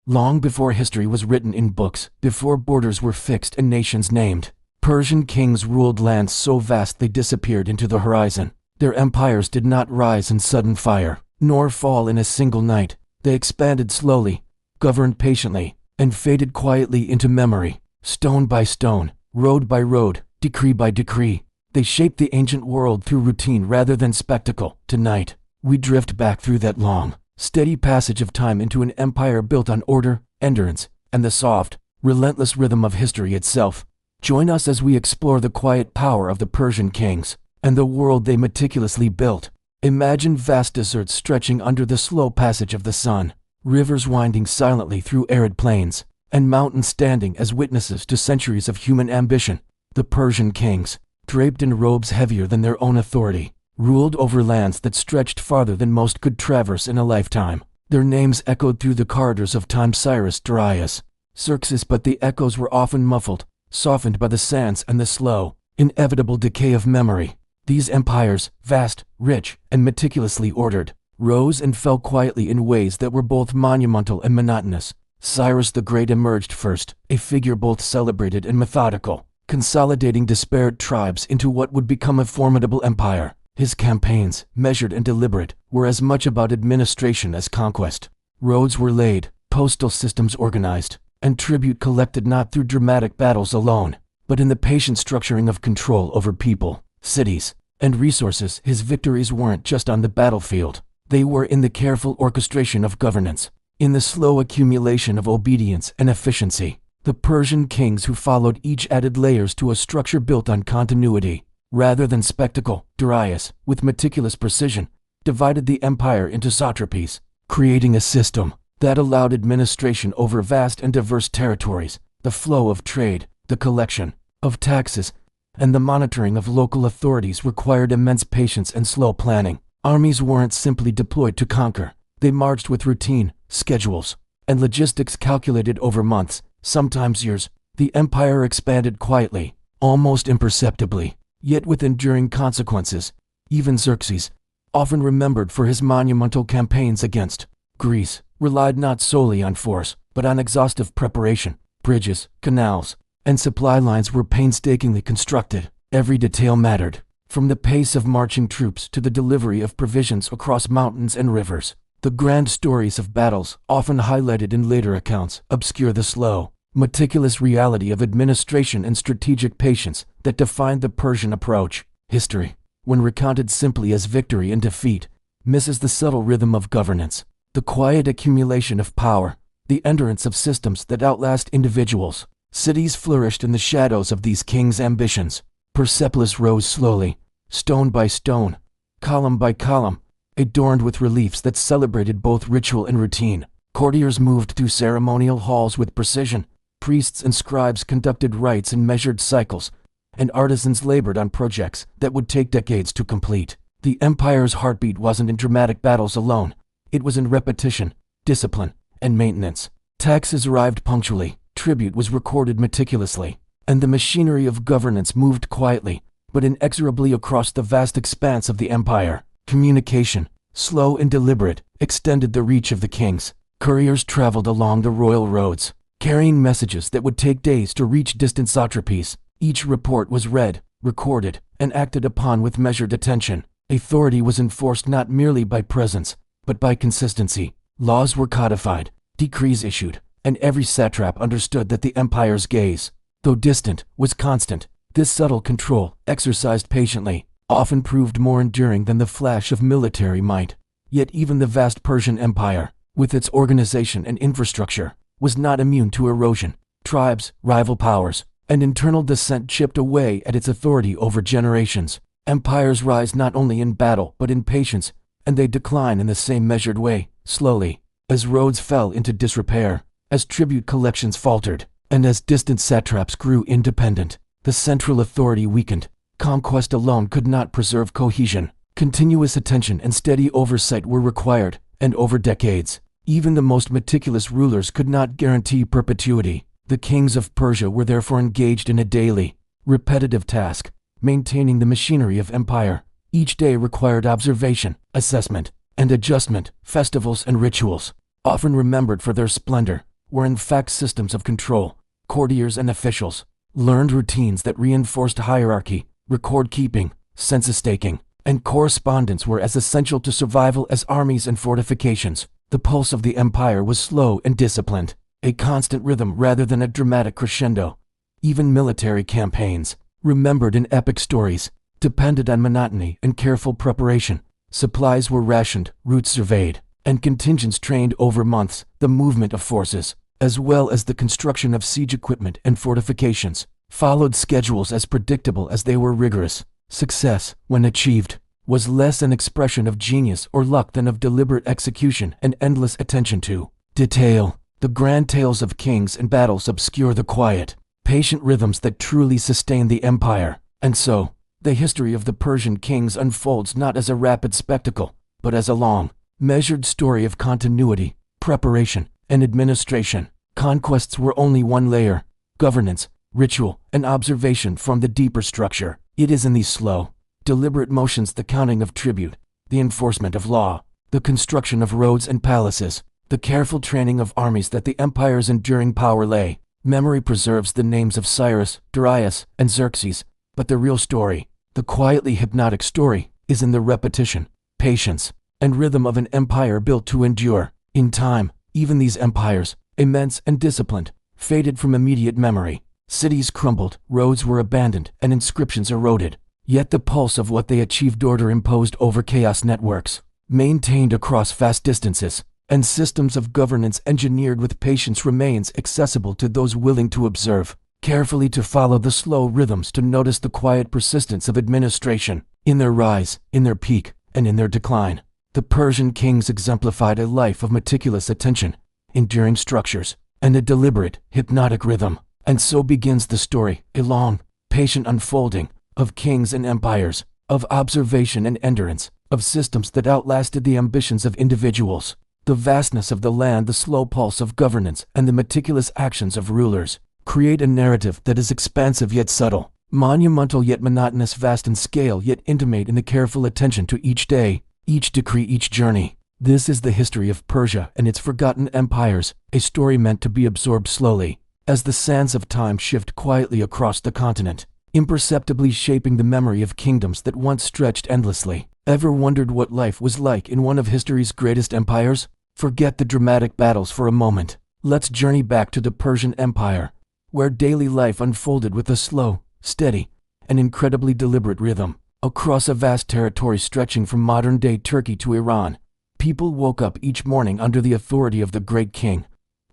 Long before history was written in books, before borders were fixed and nations named, Persian kings ruled lands so vast they disappeared into the horizon. Their empires did not rise in sudden fire, nor fall in a single night. They expanded slowly, governed patiently, and faded quietly into memory. Stone by stone, road by road, decree by decree, they shaped the ancient world through routine rather than spectacle. Tonight, we drift back through that long, steady passage of time into an empire built on order, endurance, and the soft, relentless rhythm of history itself. Join us as we explore the quiet power of the Persian kings and the world they meticulously built. Imagine vast deserts stretching under the slow passage of the sun, rivers winding silently through arid plains, and mountains standing as witnesses to centuries of human ambition. The Persian kings, draped in robes heavier than their own authority, ruled over lands that stretched farther than most could traverse in a lifetime. Their names echoed through the corridors of time: Cyrus, Darius, Xerxes, but the echoes were often muffled, softened by the sands and the slow, inevitable decay of memory. These empires, vast, rich, and meticulously ordered, rose and fell quietly in ways that were both monumental and monotonous. Cyrus the Great emerged first, a figure both celebrated and methodical, consolidating disparate tribes into what would become a formidable empire. His campaigns, measured and deliberate, were as much about administration as conquest. Roads were laid, postal systems organized, and tribute collected not through dramatic battles alone, but in the patient structuring of control over people, cities, and resources. His victories weren't just on the battlefield. They were in the careful orchestration of governance, in the slow accumulation of obedience and efficiency. The Persian kings who followed each added layers to a structure built on continuity, rather than spectacle. Darius, with meticulous precision, divided the empire into satrapies, creating a system that allowed administration over vast and diverse territories, the flow of trade, the collection of taxes, and the monitoring of local authorities required immense patience and slow planning. Armies weren't simply deployed to conquer. They marched with routine, schedules, and logistics calculated over months, sometimes years. The empire expanded quietly, almost imperceptibly, yet with enduring consequences. Even Xerxes, often remembered for his monumental campaigns against Greece, relied not solely on force, but on exhaustive preparation. Bridges, canals, and supply lines were painstakingly constructed. Every detail mattered, from the pace of marching troops to the delivery of provisions across mountains and rivers. The grand stories of battles, often highlighted in later accounts, obscure the slow, meticulous reality of administration and strategic patience that defined the Persian approach. History, when recounted simply as victory and defeat, misses the subtle rhythm of governance, the quiet accumulation of power, the endurance of systems that outlast individuals. Cities flourished in the shadows of these kings' ambitions. Persepolis rose slowly, stone by stone, column by column, adorned with reliefs that celebrated both ritual and routine. Courtiers moved through ceremonial halls with precision. Priests and scribes conducted rites in measured cycles, and artisans labored on projects that would take decades to complete. The empire's heartbeat wasn't in dramatic battles alone. It was in repetition, discipline, and maintenance. Taxes arrived punctually, tribute was recorded meticulously, and the machinery of governance moved quietly, but inexorably across the vast expanse of the empire. Communication, slow and deliberate, extended the reach of the kings. Couriers traveled along the royal roads, carrying messages that would take days to reach distant satrapies. Each report was read, recorded, and acted upon with measured attention. Authority was enforced not merely by presence, but by consistency. Laws were codified, decrees issued, and every satrap understood that the empire's gaze, though distant, was constant. This subtle control, exercised patiently, often proved more enduring than the flash of military might. Yet even the vast Persian Empire, with its organization and infrastructure, was not immune to erosion. Tribes, rival powers, and internal dissent chipped away at its authority over generations. Empires rise not only in battle but in patience, and they decline in the same measured way, slowly, as roads fell into disrepair, as tribute collections faltered, and as distant satraps grew independent. The central authority weakened. Conquest alone could not preserve cohesion. Continuous attention and steady oversight were required, and over decades, even the most meticulous rulers could not guarantee perpetuity. The kings of Persia were therefore engaged in a daily, repetitive task, maintaining the machinery of empire. Each day required observation, assessment, and adjustment. Festivals and rituals, often remembered for their splendor, were in fact systems of control. Courtiers and officials learned routines that reinforced hierarchy, record keeping, census taking, and correspondence were as essential to survival as armies and fortifications. The pulse of the empire was slow and disciplined, a constant rhythm rather than a dramatic crescendo. Even military campaigns, remembered in epic stories, depended on monotony and careful preparation. Supplies were rationed, routes surveyed, and contingents trained over months. The movement of forces, as well as the construction of siege equipment and fortifications, followed schedules as predictable as they were rigorous. Success, when achieved, was less an expression of genius or luck than of deliberate execution and endless attention to detail. The grand tales of kings and battles obscure the quiet, patient rhythms that truly sustain the empire. And so, the history of the Persian kings unfolds not as a rapid spectacle, but as a long, measured story of continuity, preparation, and administration. Conquests were only one layer. Governance, ritual, and observation formed the deeper structure. It is in these slow, deliberate motions, the counting of tribute, the enforcement of law, the construction of roads and palaces, the careful training of armies, that the empire's enduring power lay. Memory preserves the names of Cyrus, Darius, and Xerxes, but the real story, the quietly hypnotic story, is in the repetition, patience, and rhythm of an empire built to endure. In time, even these empires, immense and disciplined, faded from immediate memory. Cities crumbled, roads were abandoned, and inscriptions eroded. Yet the pulse of what they achieved, order imposed over chaos, networks maintained across vast distances, and systems of governance engineered with patience, remains accessible to those willing to observe, carefully to follow the slow rhythms, to notice the quiet persistence of administration. In their rise, in their peak, and in their decline, the Persian kings exemplified a life of meticulous attention, enduring structures, and a deliberate, hypnotic rhythm. And so begins the story, a long, patient unfolding of kings and empires, of observation and endurance, of systems that outlasted the ambitions of individuals. The vastness of the land, the slow pulse of governance, and the meticulous actions of rulers create a narrative that is expansive yet subtle, monumental yet monotonous, vast in scale yet intimate in the careful attention to each day, each decree, each journey. This is the history of Persia and its forgotten empires, a story meant to be absorbed slowly, as the sands of time shift quietly across the continent, imperceptibly shaping the memory of kingdoms that once stretched endlessly. Ever wondered what life was like in one of history's greatest empires? Forget the dramatic battles for a moment. Let's journey back to the Persian Empire, where daily life unfolded with a slow, steady, and incredibly deliberate rhythm. Across a vast territory stretching from modern-day Turkey to Iran, people woke up each morning under the authority of the great king,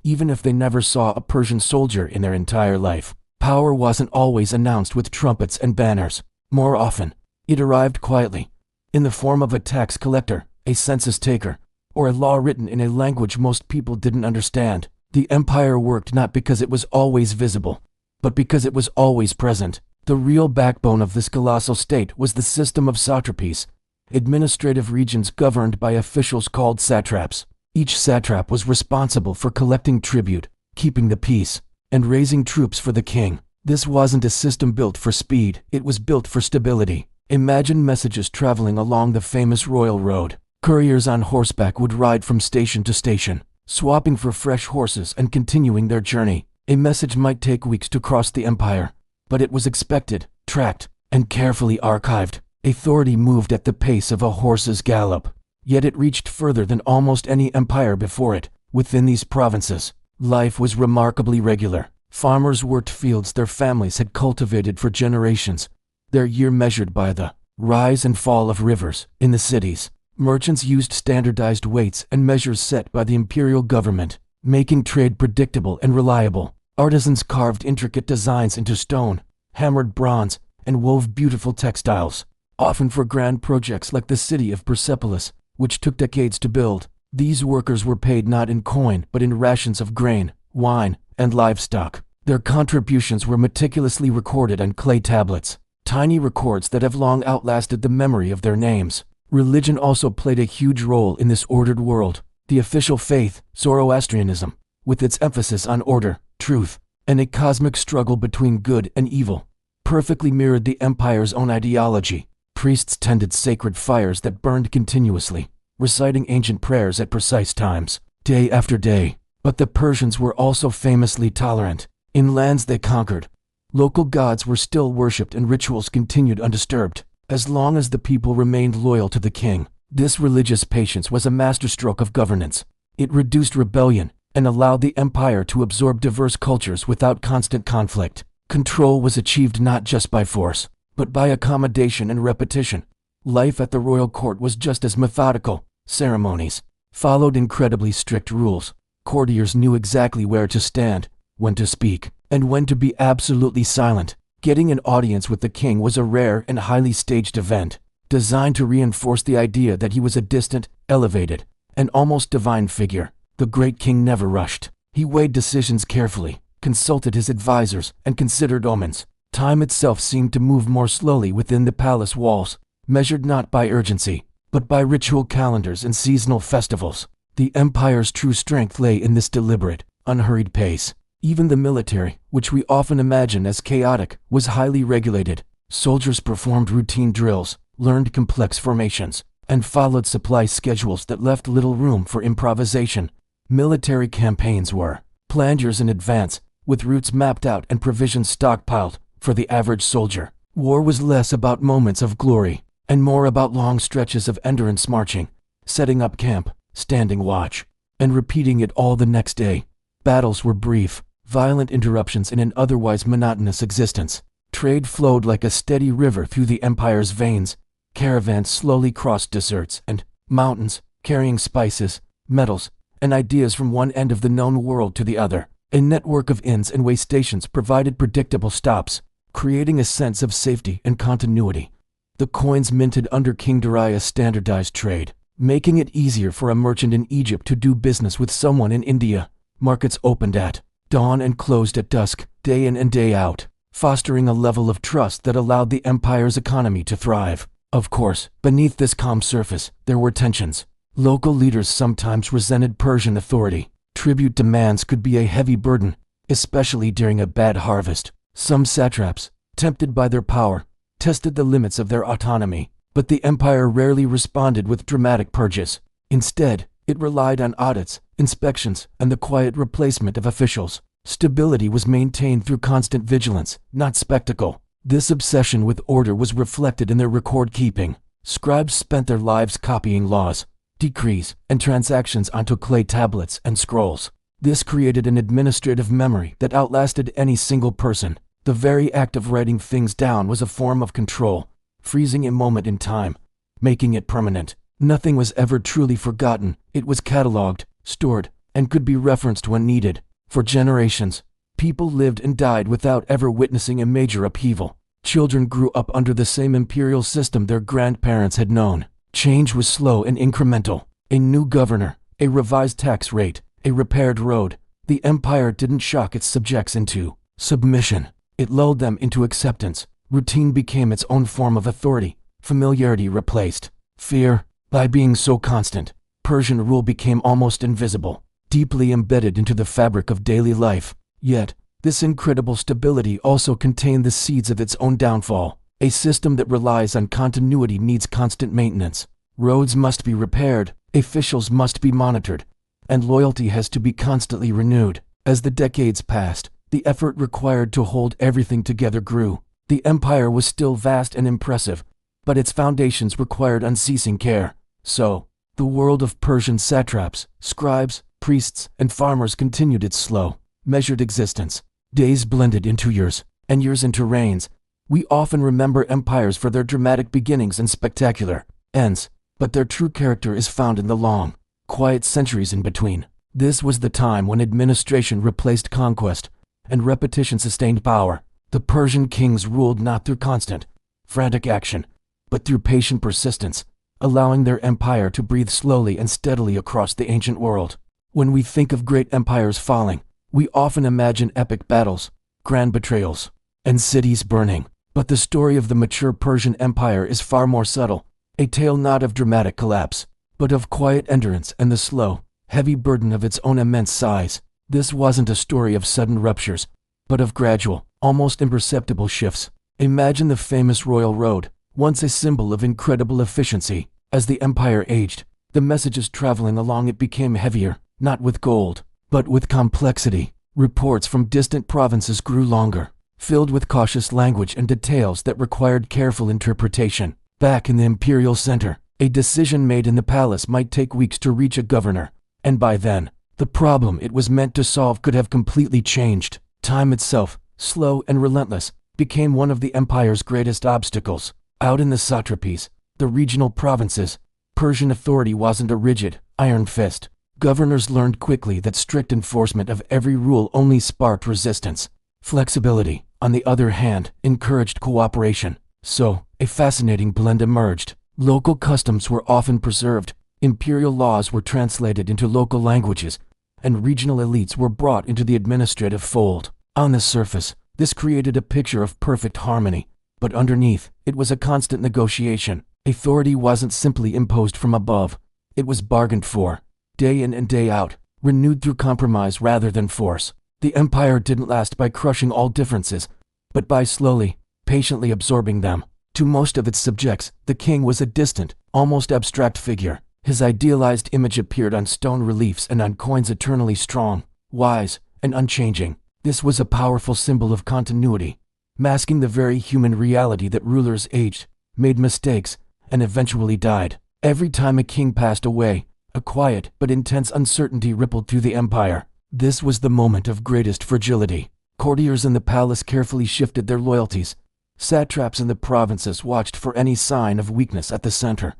even if they never saw a Persian soldier in their entire life. Power wasn't always announced with trumpets and banners. More often, it arrived quietly, in the form of a tax collector, a census taker, or a law written in a language most people didn't understand. The empire worked not because it was always visible, but because it was always present. The real backbone of this colossal state was the system of satrapies, administrative regions governed by officials called satraps. Each satrap was responsible for collecting tribute, keeping the peace, and raising troops for the king. This wasn't a system built for speed, it was built for stability. Imagine messages traveling along the famous Royal Road. Couriers on horseback would ride from station to station, swapping for fresh horses and continuing their journey. A message might take weeks to cross the empire, but it was expected, tracked, and carefully archived. Authority moved at the pace of a horse's gallop, yet it reached further than almost any empire before it. Within these provinces, life was remarkably regular. Farmers worked fields their families had cultivated for generations, their year measured by the rise and fall of rivers. In the cities, merchants used standardized weights and measures set by the imperial government, making trade predictable and reliable. Artisans carved intricate designs into stone, hammered bronze, and wove beautiful textiles, often for grand projects like the city of Persepolis, which took decades to build. These workers were paid not in coin but in rations of grain, wine, and livestock. Their contributions were meticulously recorded on clay tablets, tiny records that have long outlasted the memory of their names. Religion also played a huge role in this ordered world. The official faith, Zoroastrianism, with its emphasis on order, truth, and a cosmic struggle between good and evil, perfectly mirrored the empire's own ideology. Priests tended sacred fires that burned continuously, reciting ancient prayers at precise times. Day after day, But the Persians were also famously tolerant. In lands they conquered, local gods were still worshipped and rituals continued undisturbed, as long as the people remained loyal to the king. This religious patience was a masterstroke of governance. It reduced rebellion and allowed the empire to absorb diverse cultures without constant conflict. Control was achieved not just by force, but by accommodation and repetition. Life at the royal court was just as methodical. Ceremonies followed incredibly strict rules. Courtiers knew exactly where to stand, when to speak, and when to be absolutely silent. Getting an audience with the king was a rare and highly staged event, designed to reinforce the idea that he was a distant, elevated, and almost divine figure. The great king never rushed. He weighed decisions carefully, consulted his advisors, and considered omens. Time itself seemed to move more slowly within the palace walls, measured not by urgency, but by ritual calendars and seasonal festivals. The empire's true strength lay in this deliberate, unhurried pace. Even the military, which we often imagine as chaotic, was highly regulated. Soldiers performed routine drills, learned complex formations, and followed supply schedules that left little room for improvisation. Military campaigns were planned years in advance, with routes mapped out and provisions stockpiled. For the average soldier, war was less about moments of glory and more about long stretches of endurance, marching, setting up camp, standing watch, and repeating it all the next day. Battles were brief, violent interruptions in an otherwise monotonous existence. Trade flowed like a steady river through the empire's veins. Caravans slowly crossed deserts and mountains, carrying spices, metals, and ideas from one end of the known world to the other. A network of inns and way stations provided predictable stops, creating a sense of safety and continuity. The coins minted under King Darius standardized trade, making it easier for a merchant in Egypt to do business with someone in India. Markets opened at dawn and closed at dusk, day in and day out, fostering a level of trust that allowed the empire's economy to thrive. Of course, beneath this calm surface, there were tensions. Local leaders sometimes resented Persian authority. Tribute demands could be a heavy burden, especially during a bad harvest. Some satraps, tempted by their power, tested the limits of their autonomy, but the empire rarely responded with dramatic purges. Instead, it relied on audits, inspections, and the quiet replacement of officials. Stability was maintained through constant vigilance, not spectacle. This obsession with order was reflected in their record keeping. Scribes spent their lives copying laws, decrees, and transactions onto clay tablets and scrolls. This created an administrative memory that outlasted any single person. The very act of writing things down was a form of control, freezing a moment in time, making it permanent. Nothing was ever truly forgotten. It was cataloged, stored, and could be referenced when needed. For generations, people lived and died without ever witnessing a major upheaval. Children grew up under the same imperial system their grandparents had known. Change was slow and incremental. A new governor, a revised tax rate, a repaired road. The empire didn't shock its subjects into submission. It lulled them into acceptance. Routine became its own form of authority. Familiarity replaced fear. By being so constant, Persian rule became almost invisible, deeply embedded into the fabric of daily life. Yet, this incredible stability also contained the seeds of its own downfall. A system that relies on continuity needs constant maintenance. Roads must be repaired, officials must be monitored, and loyalty has to be constantly renewed. As the decades passed, the effort required to hold everything together grew. The empire was still vast and impressive, but its foundations required unceasing care. So, the world of Persian satraps, scribes, priests, and farmers continued its slow, measured existence. Days blended into years, and years into reigns. We often remember empires for their dramatic beginnings and spectacular ends, but their true character is found in the long, quiet centuries in between. This was the time when administration replaced conquest, and repetition sustained power. The Persian kings ruled not through constant, frantic action, but through patient persistence, allowing their empire to breathe slowly and steadily across the ancient world. When we think of great empires falling, we often imagine epic battles, grand betrayals, and cities burning. But the story of the mature Persian Empire is far more subtle, a tale not of dramatic collapse, but of quiet endurance and the slow, heavy burden of its own immense size. This wasn't a story of sudden ruptures, but of gradual, almost imperceptible shifts. Imagine the famous Royal Road, once a symbol of incredible efficiency. As the empire aged, the messages traveling along it became heavier, not with gold, But with complexity, reports from distant provinces grew longer, filled with cautious language and details that required careful interpretation. Back in the imperial center, a decision made in the palace might take weeks to reach a governor, and by then, the problem it was meant to solve could have completely changed. Time itself, slow and relentless, became one of the empire's greatest obstacles. Out in the satrapies, the regional provinces, Persian authority wasn't a rigid, iron fist. Governors learned quickly that strict enforcement of every rule only sparked resistance. Flexibility, on the other hand, encouraged cooperation. So, a fascinating blend emerged. Local customs were often preserved, imperial laws were translated into local languages, and regional elites were brought into the administrative fold. On the surface, this created a picture of perfect harmony, but underneath, it was a constant negotiation. Authority wasn't simply imposed from above, it was bargained for, day in and day out, renewed through compromise rather than force. The empire didn't last by crushing all differences, but by slowly, patiently absorbing them. To most of its subjects, the king was a distant, almost abstract figure. His idealized image appeared on stone reliefs and on coins eternally strong, wise, and unchanging. This was a powerful symbol of continuity, masking the very human reality that rulers aged, made mistakes, and eventually died. Every time a king passed away, a quiet but intense uncertainty rippled through the empire. This was the moment of greatest fragility. Courtiers in the palace carefully shifted their loyalties. Satraps in the provinces watched for any sign of weakness at the center,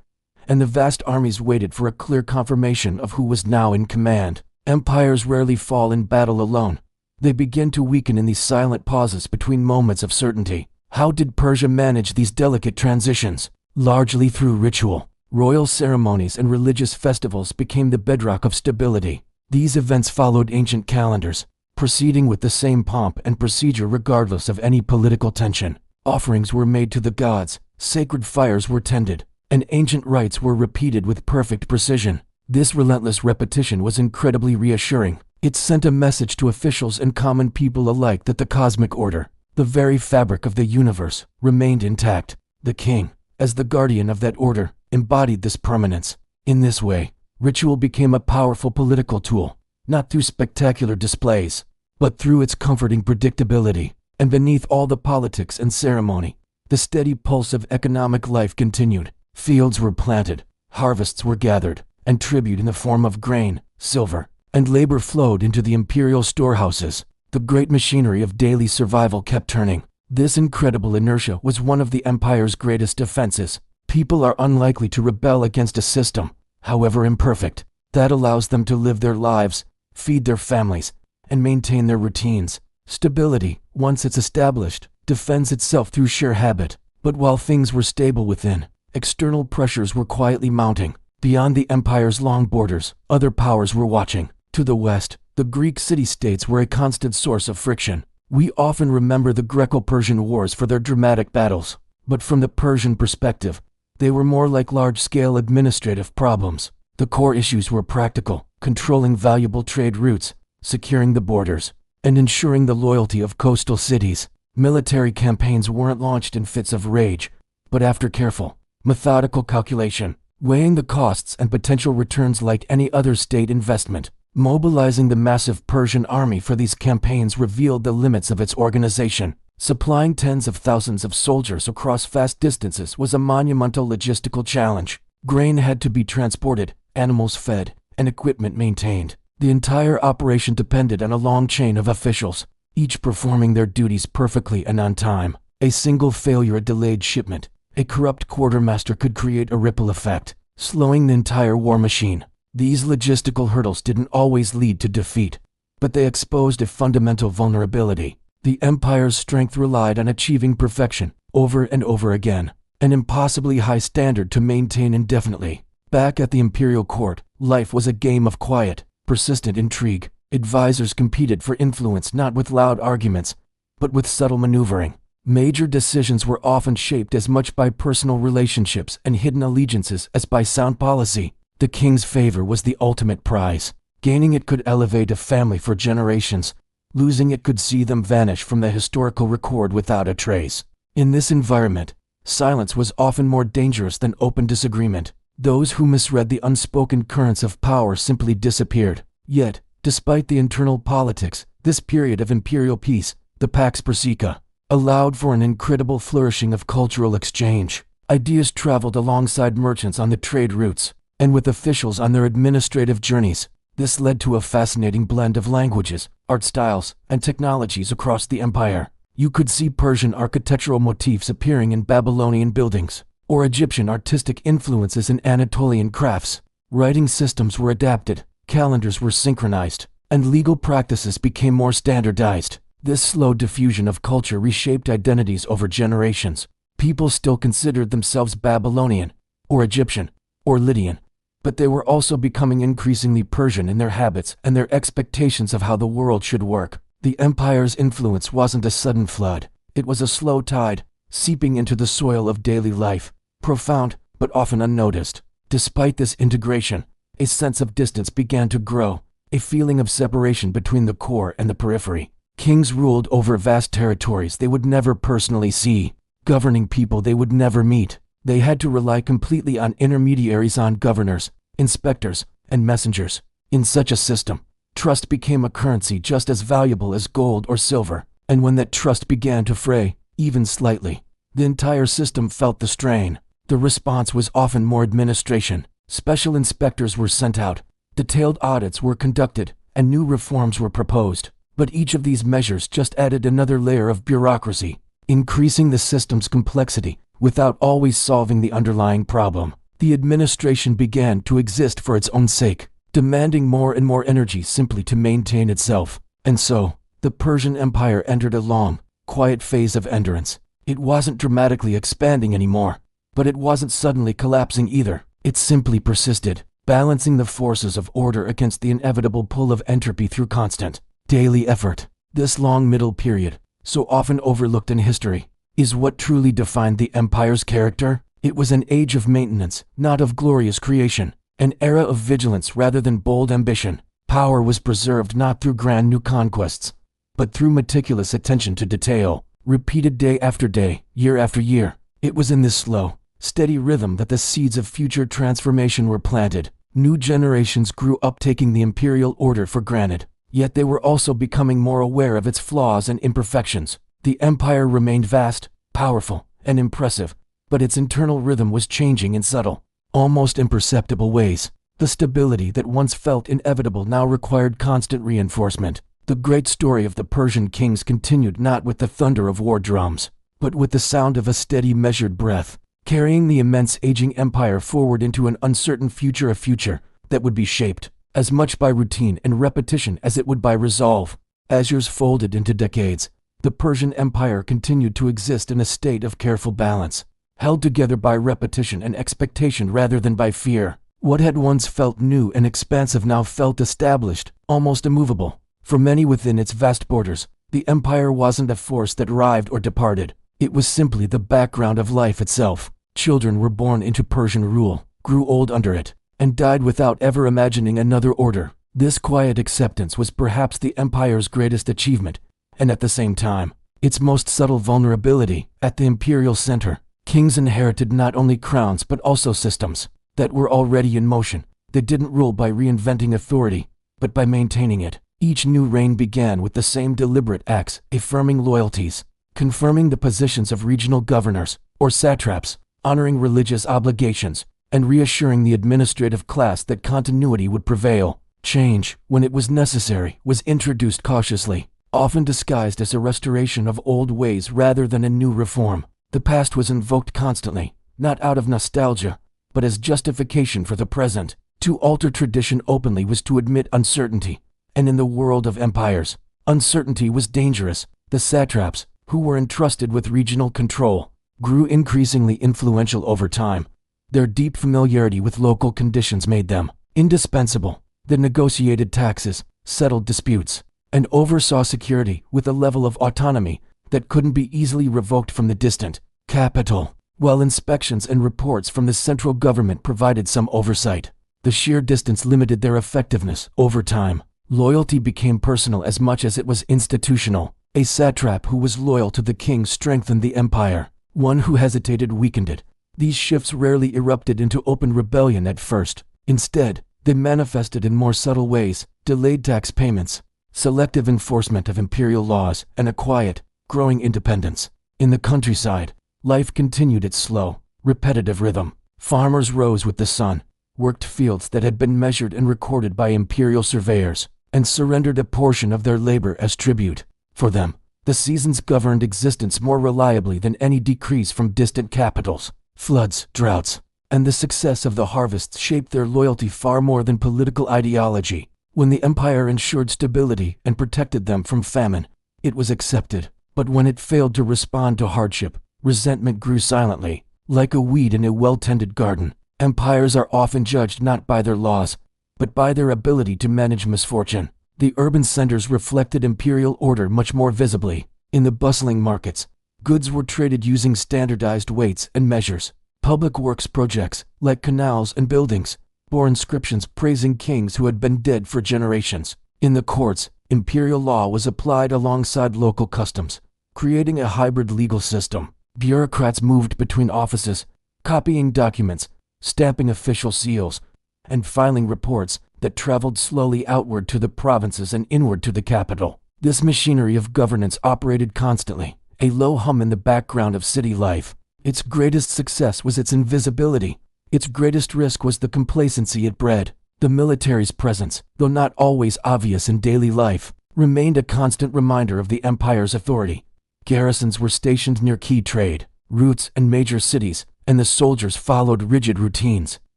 and the vast armies waited for a clear confirmation of who was now in command. Empires rarely fall in battle alone. They begin to weaken in these silent pauses between moments of certainty. How did Persia manage these delicate transitions? Largely through ritual. Royal ceremonies and religious festivals became the bedrock of stability. These events followed ancient calendars, proceeding with the same pomp and procedure regardless of any political tension. Offerings were made to the gods, sacred fires were tended, and ancient rites were repeated with perfect precision. This relentless repetition was incredibly reassuring. It sent a message to officials and common people alike that the cosmic order, the very fabric of the universe, remained intact. The king, as the guardian of that order, embodied this permanence. In this way, ritual became a powerful political tool, not through spectacular displays, but through its comforting predictability. And beneath all the politics and ceremony, the steady pulse of economic life continued. Fields were planted, harvests were gathered, and tribute in the form of grain, silver, and labor flowed into the imperial storehouses. The great machinery of daily survival kept turning. This incredible inertia was one of the empire's greatest defenses. People are unlikely to rebel against a system, however imperfect, that allows them to live their lives, feed their families, and maintain their routines. Stability, once it's established, defends itself through sheer habit. But while things were stable within, external pressures were quietly mounting. Beyond the empire's long borders, other powers were watching. To the west, the Greek city-states were a constant source of friction. We often remember the Greco-Persian wars for their dramatic battles, but from the Persian perspective, they were more like large-scale administrative problems. The core issues were practical, controlling valuable trade routes, securing the borders, and ensuring the loyalty of coastal cities. Military campaigns weren't launched in fits of rage, but after careful, methodical calculation, weighing the costs and potential returns like any other state investment. Mobilizing the massive Persian army for these campaigns revealed the limits of its organization. Supplying tens of thousands of soldiers across vast distances was a monumental logistical challenge. Grain had to be transported, animals fed, and equipment maintained. The entire operation depended on a long chain of officials, each performing their duties perfectly and on time. A single failure, a delayed shipment, a corrupt quartermaster could create a ripple effect, slowing the entire war machine. These logistical hurdles didn't always lead to defeat, but they exposed a fundamental vulnerability. The empire's strength relied on achieving perfection, over and over again, an impossibly high standard to maintain indefinitely. Back at the imperial court, life was a game of quiet, persistent intrigue. Advisors competed for influence not with loud arguments, but with subtle maneuvering. Major decisions were often shaped as much by personal relationships and hidden allegiances as by sound policy. The king's favor was the ultimate prize. Gaining it could elevate a family for generations. Losing it could see them vanish from the historical record without a trace. In this environment, silence was often more dangerous than open disagreement. Those who misread the unspoken currents of power simply disappeared. Yet, Despite the internal politics, this period of imperial peace, the Pax Persica, allowed for an incredible flourishing of cultural exchange. Ideas traveled alongside merchants on the trade routes, and with officials on their administrative journeys. This led to a fascinating blend of languages, art styles, and technologies across the empire. You could see Persian architectural motifs appearing in Babylonian buildings, or Egyptian artistic influences in Anatolian crafts. Writing systems were adapted, calendars were synchronized, and legal practices became more standardized. This slow diffusion of culture reshaped identities over generations. People still considered themselves Babylonian, or Egyptian, or Lydian, but they were also becoming increasingly Persian in their habits and their expectations of how the world should work. The empire's influence wasn't a sudden flood, it was a slow tide, seeping into the soil of daily life, profound but often unnoticed. Despite this integration, a sense of distance began to grow, a feeling of separation between the core and the periphery. Kings ruled over vast territories they would never personally see, governing people they would never meet. They had to rely completely on intermediaries, on governors, inspectors, and messengers. In such a system, trust became a currency just as valuable as gold or silver, and when that trust began to fray, even slightly, the entire system felt the strain. The response was often more administration. Special inspectors were sent out, detailed audits were conducted, and new reforms were proposed. But each of these measures just added another layer of bureaucracy, increasing the system's complexity without always solving the underlying problem. The administration began to exist for its own sake, demanding more and more energy simply to maintain itself. And so, the Persian Empire entered a long, quiet phase of endurance. It wasn't dramatically expanding anymore, but it wasn't suddenly collapsing either. It simply persisted, balancing the forces of order against the inevitable pull of entropy through constant, daily effort. This long middle period, so often overlooked in history, is what truly defined the empire's character. It was an age of maintenance, not of glorious creation, an era of vigilance rather than bold ambition. Power was preserved not through grand new conquests, but through meticulous attention to detail, repeated day after day, year after year. It was in this slow, steady rhythm that the seeds of future transformation were planted. New generations grew up taking the imperial order for granted, yet they were also becoming more aware of its flaws and imperfections. The empire remained vast, powerful, and impressive, but its internal rhythm was changing in subtle, almost imperceptible ways. The stability that once felt inevitable now required constant reinforcement. The great story of the Persian kings continued not with the thunder of war drums, but with the sound of a steady, measured breath, carrying the immense aging empire forward into an uncertain future, a future that would be shaped as much by routine and repetition as it would by resolve. As years folded into decades, the Persian Empire continued to exist in a state of careful balance, held together by repetition and expectation rather than by fear. What had once felt new and expansive now felt established, almost immovable. For many within its vast borders, the empire wasn't a force that arrived or departed. It was simply the background of life itself. Children were born into Persian rule, grew old under it, and died without ever imagining another order. This quiet acceptance was perhaps the empire's greatest achievement, and at the same time, its most subtle vulnerability. At the imperial center, kings inherited not only crowns but also systems that were already in motion. They didn't rule by reinventing authority, but by maintaining it. Each new reign began with the same deliberate acts, affirming loyalties, confirming the positions of regional governors or satraps, honoring religious obligations, and reassuring the administrative class that continuity would prevail. Change, when it was necessary, was introduced cautiously, often disguised as a restoration of old ways rather than a new reform. The past was invoked constantly, not out of nostalgia, but as justification for the present. To alter tradition openly was to admit uncertainty, and in the world of empires, uncertainty was dangerous. The satraps, who were entrusted with regional control, grew increasingly influential over time. Their deep familiarity with local conditions made them indispensable. They negotiated taxes, settled disputes, and oversaw security with a level of autonomy that couldn't be easily revoked from the distant capital. While inspections and reports from the central government provided some oversight, the sheer distance limited their effectiveness. Over time, loyalty became personal as much as it was institutional. A satrap who was loyal to the king strengthened the empire. One who hesitated weakened it. These shifts rarely erupted into open rebellion at first. Instead, They manifested in more subtle ways: delayed tax payments, selective enforcement of imperial laws, and a quiet, growing independence. In the countryside, life continued its slow, repetitive rhythm. Farmers rose with the sun, worked fields that had been measured and recorded by imperial surveyors, and surrendered a portion of their labor as tribute. For them, the seasons governed existence more reliably than any decrees from distant capitals. Floods, droughts, and the success of the harvests shaped their loyalty far more than political ideology. When the empire ensured stability and protected them from famine, it was accepted. But when it failed to respond to hardship, resentment grew silently, like a weed in a well-tended garden. Empires are often judged not by their laws, but by their ability to manage misfortune. The urban centers reflected imperial order much more visibly. In the bustling markets, goods were traded using standardized weights and measures. Public works projects, like canals and buildings, bore inscriptions praising kings who had been dead for generations. In the courts, imperial law was applied alongside local customs, creating a hybrid legal system. Bureaucrats moved between offices, copying documents, stamping official seals, and filing reports that traveled slowly outward to the provinces and inward to the capital. This machinery of governance operated constantly, a low hum in the background of city life. Its greatest success was its invisibility. Its greatest risk was the complacency it bred. The military's presence, though not always obvious in daily life, remained a constant reminder of the empire's authority. Garrisons were stationed near key trade routes and major cities, and the soldiers followed rigid routines.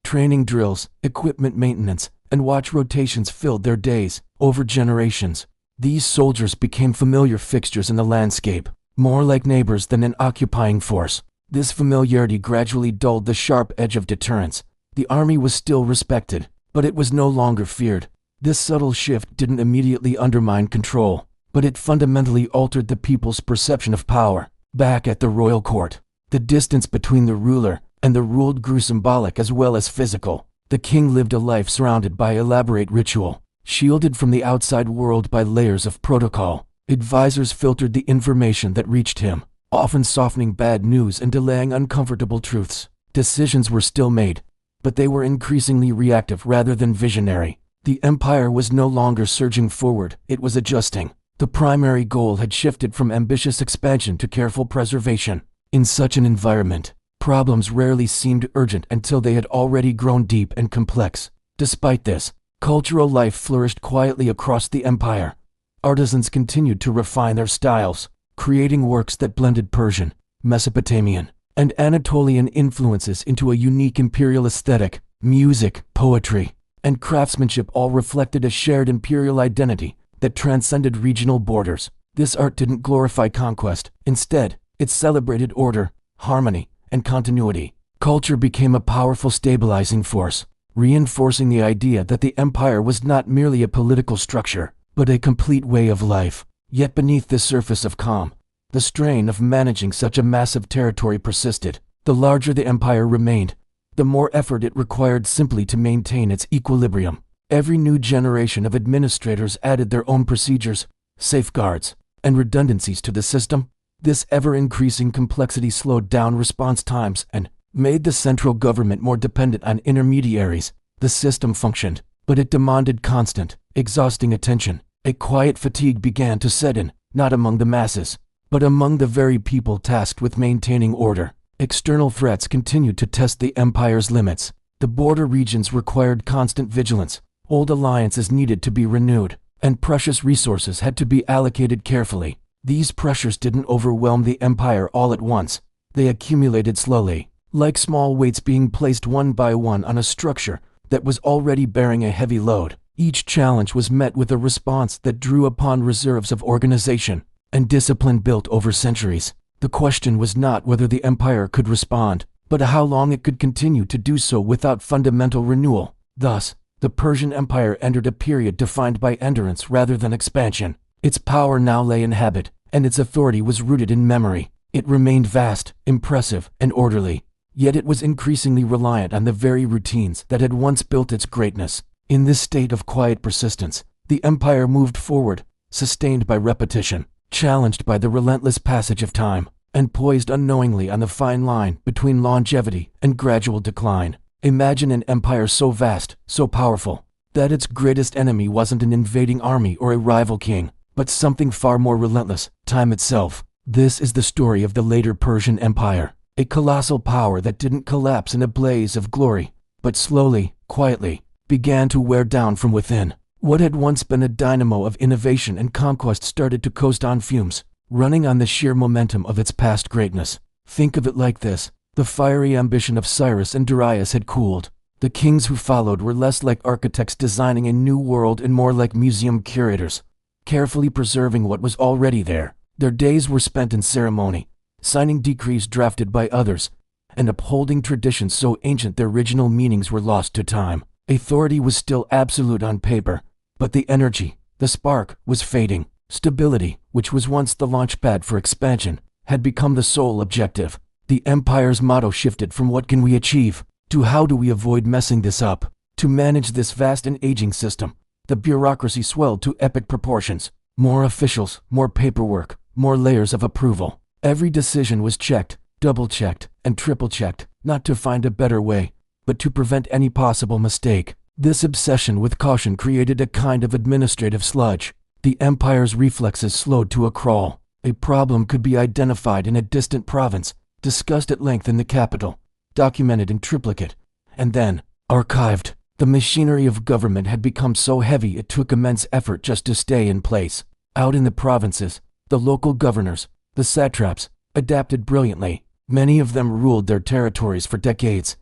Training drills, equipment maintenance, and watch rotations filled their days. Over generations, these soldiers became familiar fixtures in the landscape, more like neighbors than an occupying force. This familiarity gradually dulled the sharp edge of deterrence. The army was still respected, but it was no longer feared. This subtle shift didn't immediately undermine control, but it fundamentally altered the people's perception of power. Back at the royal court, the distance between the ruler and the ruled grew symbolic as well as physical. The king lived a life surrounded by elaborate ritual, shielded from the outside world by layers of protocol. Advisors filtered the information that reached him, often softening bad news and delaying uncomfortable truths. Decisions were still made, but they were increasingly reactive rather than visionary. The empire was no longer surging forward, it was adjusting. The primary goal had shifted from ambitious expansion to careful preservation. In such an environment, problems rarely seemed urgent until they had already grown deep and complex. Despite this, cultural life flourished quietly across the empire. Artisans continued to refine their styles, creating works that blended Persian, Mesopotamian, and Anatolian influences into a unique imperial aesthetic. Music, poetry, and craftsmanship all reflected a shared imperial identity that transcended regional borders. This art didn't glorify conquest. Instead, it celebrated order, harmony, and continuity. Culture became a powerful stabilizing force, reinforcing the idea that the empire was not merely a political structure, but a complete way of life. Yet beneath the surface of calm, the strain of managing such a massive territory persisted. The larger the empire remained, the more effort it required simply to maintain its equilibrium. Every new generation of administrators added their own procedures, safeguards, and redundancies to the system. This ever-increasing complexity slowed down response times and made the central government more dependent on intermediaries. The system functioned, but it demanded constant, exhausting attention. A quiet fatigue began to set in, not among the masses, but among the very people tasked with maintaining order. External threats continued to test the empire's limits. The border regions required constant vigilance, old alliances needed to be renewed, and precious resources had to be allocated carefully. These pressures didn't overwhelm the empire all at once. They accumulated slowly, like small weights being placed one by one on a structure that was already bearing a heavy load. Each challenge was met with a response that drew upon reserves of organization and discipline built over centuries. The question was not whether the empire could respond, but how long it could continue to do so without fundamental renewal. Thus, the Persian Empire entered a period defined by endurance rather than expansion. Its power now lay in habit, and its authority was rooted in memory. It remained vast, impressive, and orderly, yet it was increasingly reliant on the very routines that had once built its greatness. In this state of quiet persistence, the empire moved forward, sustained by repetition, challenged by the relentless passage of time, and poised unknowingly on the fine line between longevity and gradual decline. Imagine an empire so vast, so powerful, that its greatest enemy wasn't an invading army or a rival king, but something far more relentless, time itself. This is the story of the later Persian Empire, a colossal power that didn't collapse in a blaze of glory, but slowly, quietly, began to wear down from within. What had once been a dynamo of innovation and conquest started to coast on fumes, running on the sheer momentum of its past greatness. Think of it like this: the fiery ambition of Cyrus and Darius had cooled. The kings who followed were less like architects designing a new world and more like museum curators, carefully preserving what was already there. Their days were spent in ceremony, signing decrees drafted by others, and upholding traditions so ancient their original meanings were lost to time. Authority was still absolute on paper, but the energy, the spark, was fading. Stability, which was once the launchpad for expansion, had become the sole objective. The empire's motto shifted from "what can we achieve?" to "how do we avoid messing this up?" To manage this vast and aging system, the bureaucracy swelled to epic proportions. More officials, more paperwork, more layers of approval. Every decision was checked, double-checked, and triple-checked, not to find a better way, but to prevent any possible mistake. This obsession with caution created a kind of administrative sludge. The empire's reflexes slowed to a crawl. A problem could be identified in a distant province, discussed at length in the capital, documented in triplicate, and then archived. The machinery of government had become so heavy it took immense effort just to stay in place. Out in the provinces, the local governors, the satraps, adapted brilliantly. Many of them ruled their territories for decades,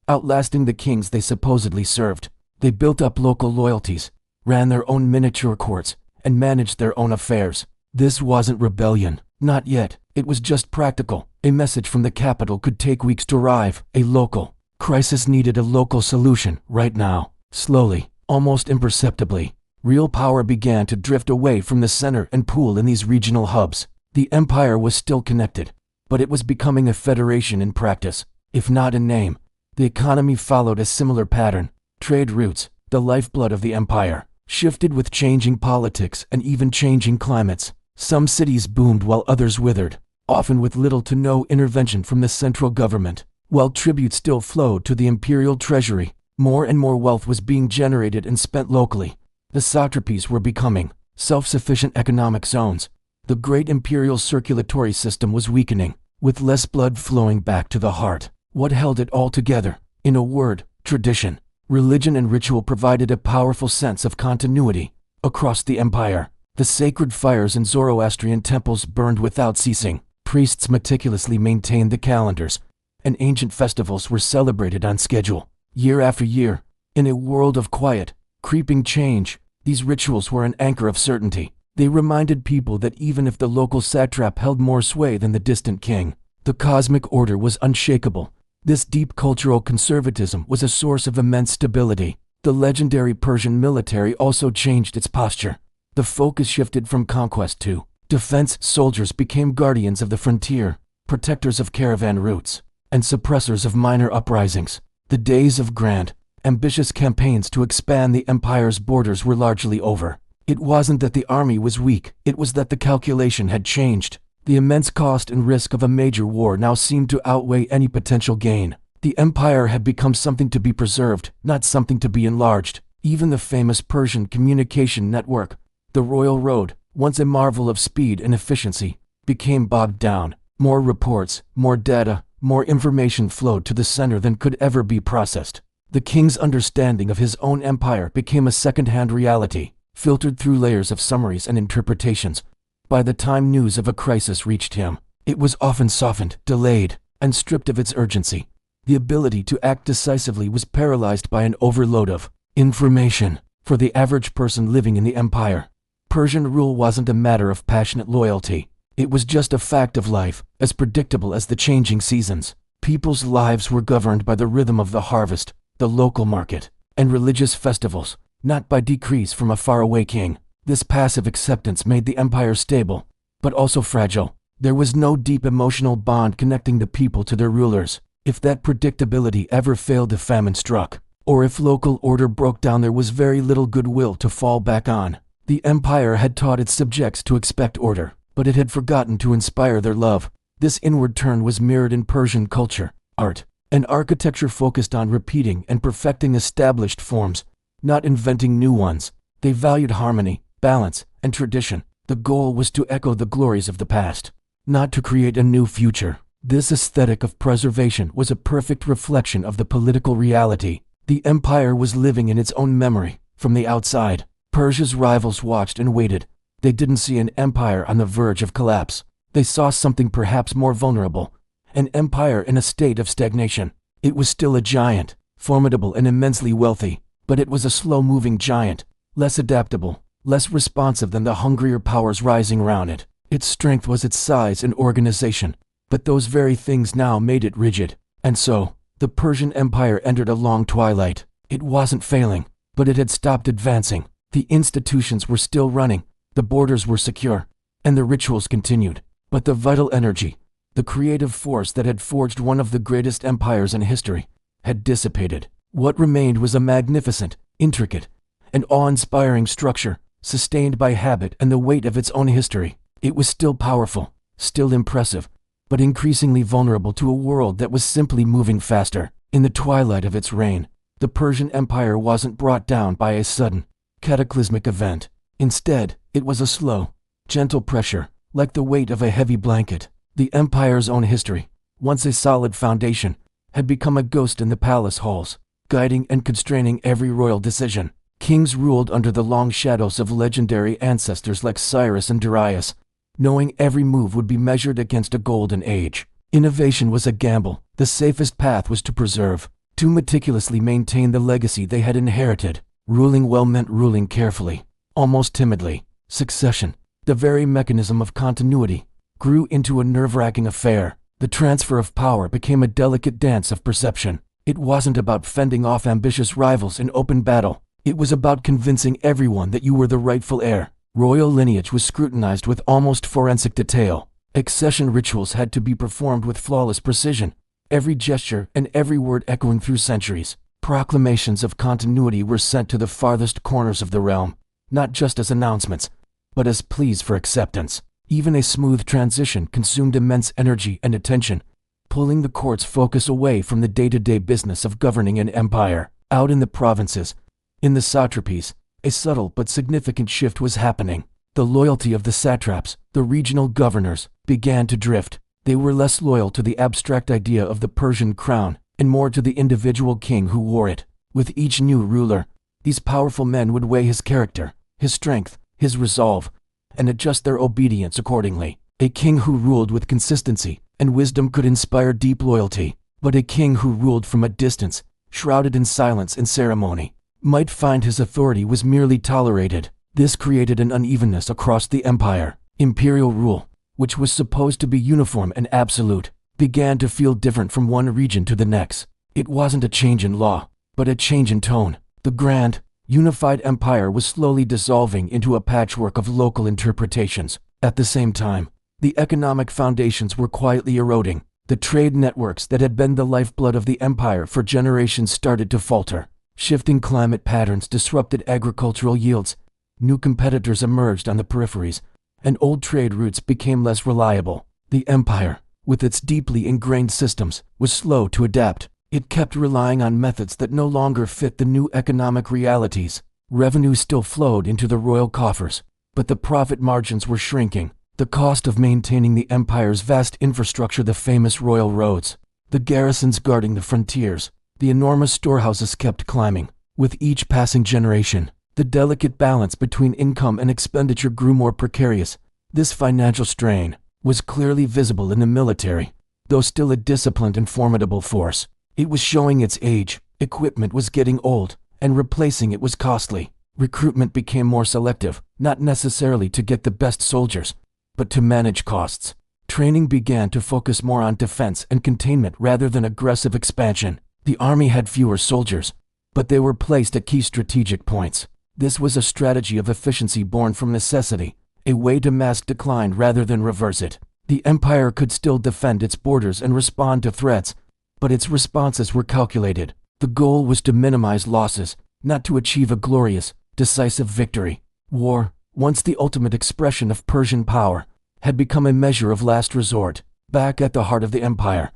outlasting the kings they supposedly served. They built up local loyalties, ran their own miniature courts, and managed their own affairs. This wasn't rebellion. Not yet. It was just practical. A message from the capital could take weeks to arrive. A local crisis needed a local solution right now. Slowly, almost imperceptibly, real power began to drift away from the center and pool in these regional hubs. The empire was still connected, but it was becoming a federation in practice, if not in name. The economy followed a similar pattern. Trade routes, the lifeblood of the empire, shifted with changing politics and even changing climates. Some cities boomed while others withered, often with little to no intervention from the central government. While tribute still flowed to the imperial treasury, more and more wealth was being generated and spent locally. The satrapies were becoming self-sufficient economic zones. The great imperial circulatory system was weakening, with less blood flowing back to the heart. What held it all together? In a word, tradition. Religion and ritual provided a powerful sense of continuity across the empire. The sacred fires in Zoroastrian temples burned without ceasing. Priests meticulously maintained the calendars, and ancient festivals were celebrated on schedule. Year after year, in a world of quiet, creeping change, these rituals were an anchor of certainty. They reminded people that even if the local satrap held more sway than the distant king, the cosmic order was unshakable. This deep cultural conservatism was a source of immense stability. The legendary Persian military also changed its posture. The focus shifted from conquest to defense. Soldiers became guardians of the frontier, protectors of caravan routes, and suppressors of minor uprisings. The days of grand, ambitious campaigns to expand the empire's borders were largely over. It wasn't that the army was weak, it was that the calculation had changed. The immense cost and risk of a major war now seemed to outweigh any potential gain. The empire had become something to be preserved, not something to be enlarged. Even the famous Persian communication network, the Royal Road, once a marvel of speed and efficiency, became bogged down. More reports, more data, more information flowed to the center than could ever be processed. The king's understanding of his own empire became a second-hand reality, filtered through layers of summaries and interpretations. By the time news of a crisis reached him, it was often softened, delayed, and stripped of its urgency. The ability to act decisively was paralyzed by an overload of information. For the average person living in the empire, Persian rule wasn't a matter of passionate loyalty. It was just a fact of life, as predictable as the changing seasons. People's lives were governed by the rhythm of the harvest, the local market, and religious festivals, not by decrees from a faraway king. This passive acceptance made the empire stable, but also fragile. There was no deep emotional bond connecting the people to their rulers. If that predictability ever failed, if famine struck, or if local order broke down, there was very little goodwill to fall back on. The empire had taught its subjects to expect order, but it had forgotten to inspire their love. This inward turn was mirrored in Persian culture, art, An architecture focused on repeating and perfecting established forms, not inventing new ones. They valued harmony, balance, and tradition. The goal was to echo the glories of the past, not to create a new future. This aesthetic of preservation was a perfect reflection of the political reality. The empire was living in its own memory. From the outside, Persia's rivals watched and waited. They didn't see an empire on the verge of collapse. They saw something perhaps more vulnerable, an empire in a state of stagnation. It was still a giant, formidable and immensely wealthy, but it was a slow-moving giant, less adaptable, less responsive than the hungrier powers rising around it. Its strength was its size and organization, but those very things now made it rigid. And so, the Persian Empire entered a long twilight. It wasn't failing, but it had stopped advancing. The institutions were still running, the borders were secure, and the rituals continued. But the vital energy, the creative force that had forged one of the greatest empires in history, had dissipated. What remained was a magnificent, intricate, and awe-inspiring structure, sustained by habit and the weight of its own history. It was still powerful, still impressive, but increasingly vulnerable to a world that was simply moving faster. In the twilight of its reign, the Persian Empire wasn't brought down by a sudden, cataclysmic event. Instead, it was a slow, gentle pressure, like the weight of a heavy blanket. The empire's own history, once a solid foundation, had become a ghost in the palace halls, guiding and constraining every royal decision. Kings ruled under the long shadows of legendary ancestors like Cyrus and Darius, knowing every move would be measured against a golden age. Innovation was a gamble. The safest path was to preserve, to meticulously maintain the legacy they had inherited. Ruling well meant ruling carefully, almost timidly. Succession, the very mechanism of continuity, grew into a nerve-wracking affair. The transfer of power became a delicate dance of perception. It wasn't about fending off ambitious rivals in open battle. It was about convincing everyone that you were the rightful heir. Royal lineage was scrutinized with almost forensic detail. Accession rituals had to be performed with flawless precision, every gesture and every word echoing through centuries. Proclamations of continuity were sent to the farthest corners of the realm, not just as announcements, but as pleas for acceptance. Even a smooth transition consumed immense energy and attention, pulling the court's focus away from the day-to-day business of governing an empire. Out in the provinces, in the satrapies, a subtle but significant shift was happening. The loyalty of the satraps, the regional governors, began to drift. They were less loyal to the abstract idea of the Persian crown and more to the individual king who wore it. With each new ruler, these powerful men would weigh his character, his strength, his resolve, and adjust their obedience accordingly. A king who ruled with consistency and wisdom could inspire deep loyalty, but a king who ruled from a distance, shrouded in silence and ceremony, might find his authority was merely tolerated. This created an unevenness across the empire. Imperial rule, which was supposed to be uniform and absolute, began to feel different from one region to the next. It wasn't a change in law, but a change in tone. The grand, unified empire was slowly dissolving into a patchwork of local interpretations. At the same time, the economic foundations were quietly eroding. The trade networks that had been the lifeblood of the empire for generations started to falter. Shifting climate patterns disrupted agricultural yields. New competitors emerged on the peripheries, and old trade routes became less reliable. The empire, with its deeply ingrained systems, was slow to adapt. It kept relying on methods that no longer fit the new economic realities. Revenue still flowed into the royal coffers, but the profit margins were shrinking. The cost of maintaining the empire's vast infrastructure, the famous royal roads, the garrisons guarding the frontiers, the enormous storehouses kept climbing. With each passing generation, the delicate balance between income and expenditure grew more precarious. This financial strain was clearly visible in the military, though still a disciplined and formidable force. It was showing its age. Equipment was getting old, and replacing it was costly. Recruitment became more selective, not necessarily to get the best soldiers, but to manage costs. Training began to focus more on defense and containment rather than aggressive expansion. The army had fewer soldiers, but they were placed at key strategic points. This was a strategy of efficiency born from necessity, a way to mask decline rather than reverse it. The empire could still defend its borders and respond to threats, but its responses were calculated. The goal was to minimize losses, not to achieve a glorious, decisive victory. War, once the ultimate expression of Persian power, had become a measure of last resort. Back at the heart of the empire,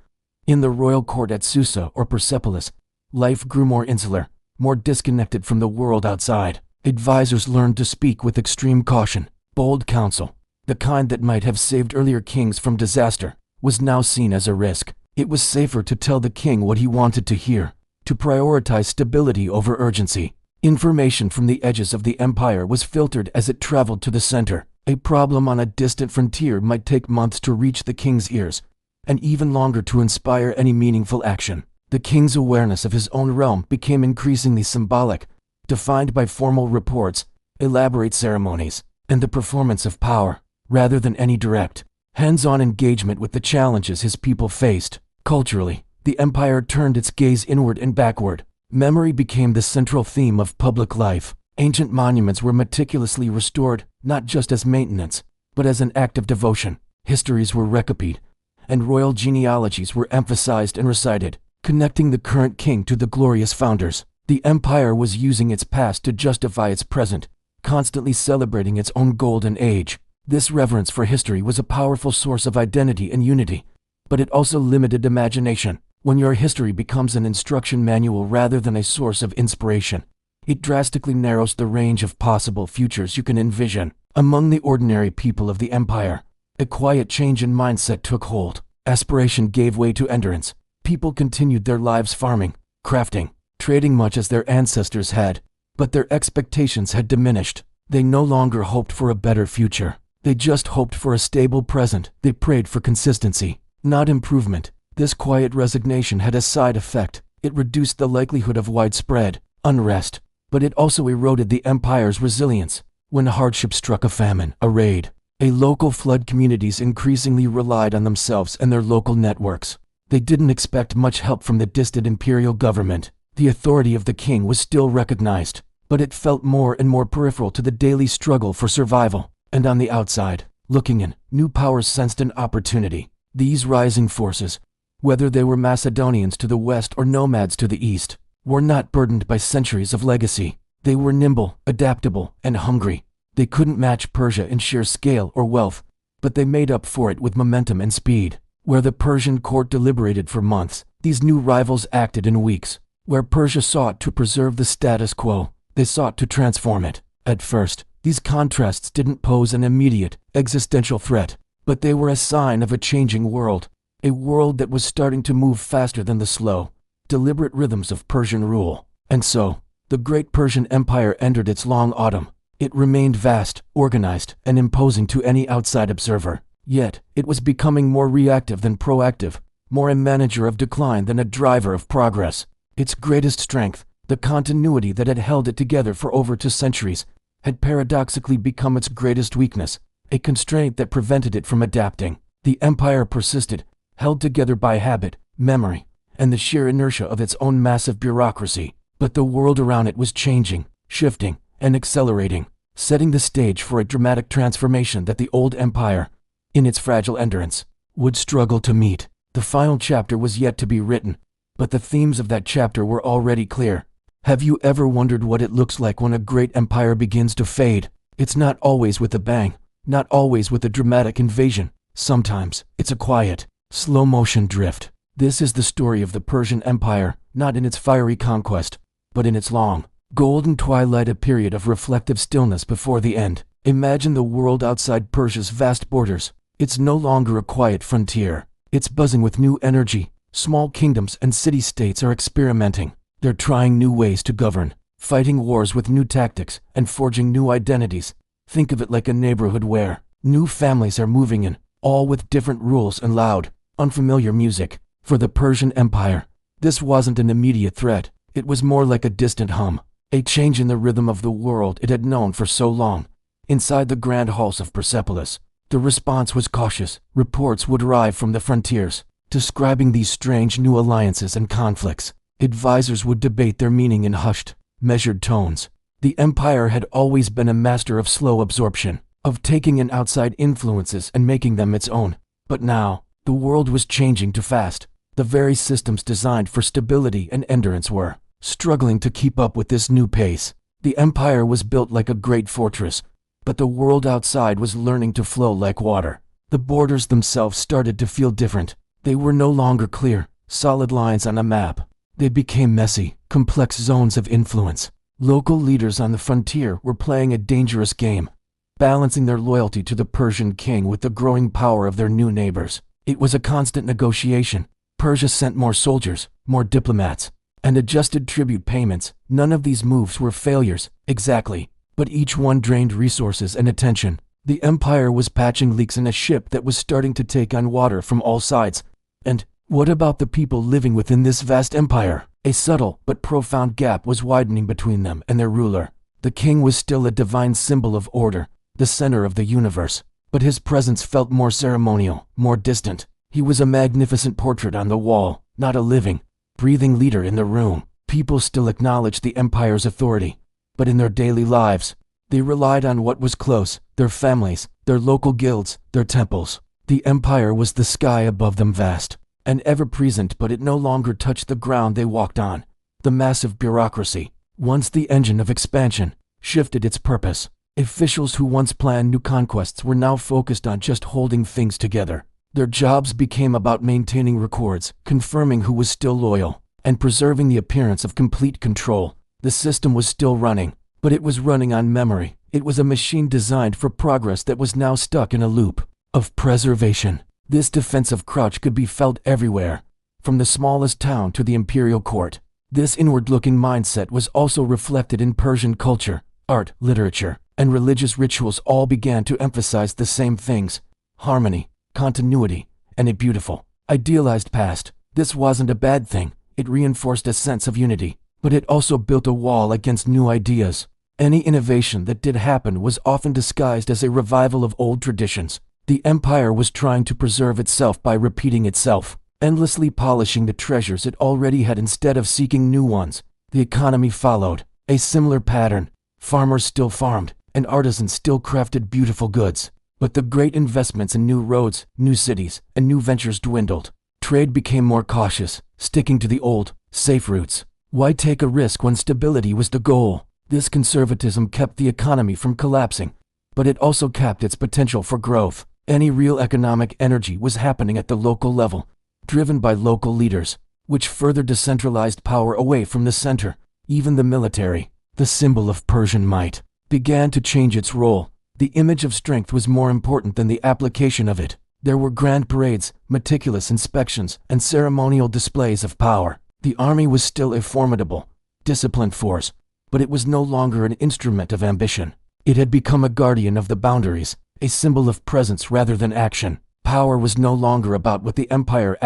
In the royal court at Susa or Persepolis, life grew more insular, more disconnected from the world outside. Advisors learned to speak with extreme caution. Bold counsel, the kind that might have saved earlier kings from disaster, was now seen as a risk. It was safer to tell the king what he wanted to hear, to prioritize stability over urgency. Information from the edges of the empire was filtered as it traveled to the center. A problem on a distant frontier might take months to reach the king's ears, and even longer to inspire any meaningful action. The king's awareness of his own realm became increasingly symbolic, defined by formal reports, elaborate ceremonies, and the performance of power, rather than any direct, hands-on engagement with the challenges his people faced. Culturally, the empire turned its gaze inward and backward. Memory became the central theme of public life. Ancient monuments were meticulously restored, not just as maintenance, but as an act of devotion. Histories were recopied, and royal genealogies were emphasized and recited, connecting the current king to the glorious founders. The empire was using its past to justify its present, constantly celebrating its own golden age. This reverence for history was a powerful source of identity and unity, but it also limited imagination. When your history becomes an instruction manual rather than a source of inspiration, it drastically narrows the range of possible futures you can envision. Among the ordinary people of the empire, a quiet change in mindset took hold. Aspiration gave way to endurance. People continued their lives farming, crafting, trading much as their ancestors had, but their expectations had diminished. They no longer hoped for a better future. They just hoped for a stable present. They prayed for consistency, not improvement. This quiet resignation had a side effect. It reduced the likelihood of widespread unrest, but it also eroded the empire's resilience. When hardship struck, a famine, a raid, a local flood, communities increasingly relied on themselves and their local networks. They didn't expect much help from the distant imperial government. The authority of the king was still recognized, but it felt more and more peripheral to the daily struggle for survival. And on the outside, looking in, new powers sensed an opportunity. These rising forces, whether they were Macedonians to the west or nomads to the east, were not burdened by centuries of legacy. They were nimble, adaptable, and hungry. They couldn't match Persia in sheer scale or wealth, but they made up for it with momentum and speed. Where the Persian court deliberated for months, these new rivals acted in weeks. Where Persia sought to preserve the status quo, they sought to transform it. At first, these contrasts didn't pose an immediate, existential threat, but they were a sign of a changing world, a world that was starting to move faster than the slow, deliberate rhythms of Persian rule. And so, the great Persian Empire entered its long autumn. It remained vast, organized, and imposing to any outside observer. Yet, it was becoming more reactive than proactive, more a manager of decline than a driver of progress. Its greatest strength, the continuity that had held it together for over 2 centuries, had paradoxically become its greatest weakness, a constraint that prevented it from adapting. The empire persisted, held together by habit, memory, and the sheer inertia of its own massive bureaucracy. But the world around it was changing, shifting, and accelerating, setting the stage for a dramatic transformation that the old empire, in its fragile endurance, would struggle to meet. The final chapter was yet to be written, but the themes of that chapter were already clear. Have you ever wondered what it looks like when a great empire begins to fade? It's not always with a bang, not always with a dramatic invasion. Sometimes, it's a quiet, slow-motion drift. This is the story of the Persian Empire, not in its fiery conquest, but in its long, golden twilight, a period of reflective stillness before the end. Imagine the world outside Persia's vast borders. It's no longer a quiet frontier. It's buzzing with new energy. Small kingdoms and city-states are experimenting. They're trying new ways to govern, fighting wars with new tactics, and forging new identities. Think of it like a neighborhood where new families are moving in, all with different rules and loud, unfamiliar music. For the Persian Empire, this wasn't an immediate threat. It was more like a distant hum, a change in the rhythm of the world it had known for so long. Inside the grand halls of Persepolis, the response was cautious. Reports would arrive from the frontiers, describing these strange new alliances and conflicts. Advisors would debate their meaning in hushed, measured tones. The empire had always been a master of slow absorption, of taking in outside influences and making them its own. But now, the world was changing too fast. The very systems designed for stability and endurance were struggling to keep up with this new pace. The empire was built like a great fortress, but the world outside was learning to flow like water. The borders themselves started to feel different. They were no longer clear, solid lines on a map. They became messy, complex zones of influence. Local leaders on the frontier were playing a dangerous game, balancing their loyalty to the Persian king with the growing power of their new neighbors. It was a constant negotiation. Persia sent more soldiers, more diplomats, and adjusted tribute payments. None of these moves were failures, exactly, but each one drained resources and attention. The empire was patching leaks in a ship that was starting to take on water from all sides. And what about the people living within this vast empire? A subtle but profound gap was widening between them and their ruler. The king was still a divine symbol of order, the center of the universe, but his presence felt more ceremonial, more distant. He was a magnificent portrait on the wall, not a living, breathing leader in the room. People still acknowledged the empire's authority, but in their daily lives, they relied on what was close, their families, their local guilds, their temples. The empire was the sky above them, vast and ever-present, but it no longer touched the ground they walked on. The massive bureaucracy, once the engine of expansion, shifted its purpose. Officials who once planned new conquests were now focused on just holding things together. Their jobs became about maintaining records, confirming who was still loyal, and preserving the appearance of complete control. The system was still running, but it was running on memory. It was a machine designed for progress that was now stuck in a loop of preservation. This defensive crouch could be felt everywhere, from the smallest town to the imperial court. This inward-looking mindset was also reflected in Persian culture. Art, literature, and religious rituals all began to emphasize the same things: harmony, continuity, and a beautiful, idealized past. This wasn't a bad thing. It reinforced a sense of unity, but it also built a wall against new ideas. Any innovation that did happen was often disguised as a revival of old traditions. The empire was trying to preserve itself by repeating itself, endlessly polishing the treasures it already had instead of seeking new ones. The economy followed a similar pattern. Farmers still farmed, and artisans still crafted beautiful goods. But the great investments in new roads, new cities, and new ventures dwindled. Trade became more cautious, sticking to the old, safe routes. Why take a risk when stability was the goal? This conservatism kept the economy from collapsing, but it also capped its potential for growth. Any real economic energy was happening at the local level, driven by local leaders, which further decentralized power away from the center. Even the military, the symbol of Persian might, began to change its role. The image of strength was more important than the application of it. There were grand parades, meticulous inspections, and ceremonial displays of power. The army was still a formidable, disciplined force, but it was no longer an instrument of ambition. It had become a guardian of the boundaries, a symbol of presence rather than action. Power was no longer about what the empire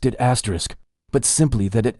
did but simply that it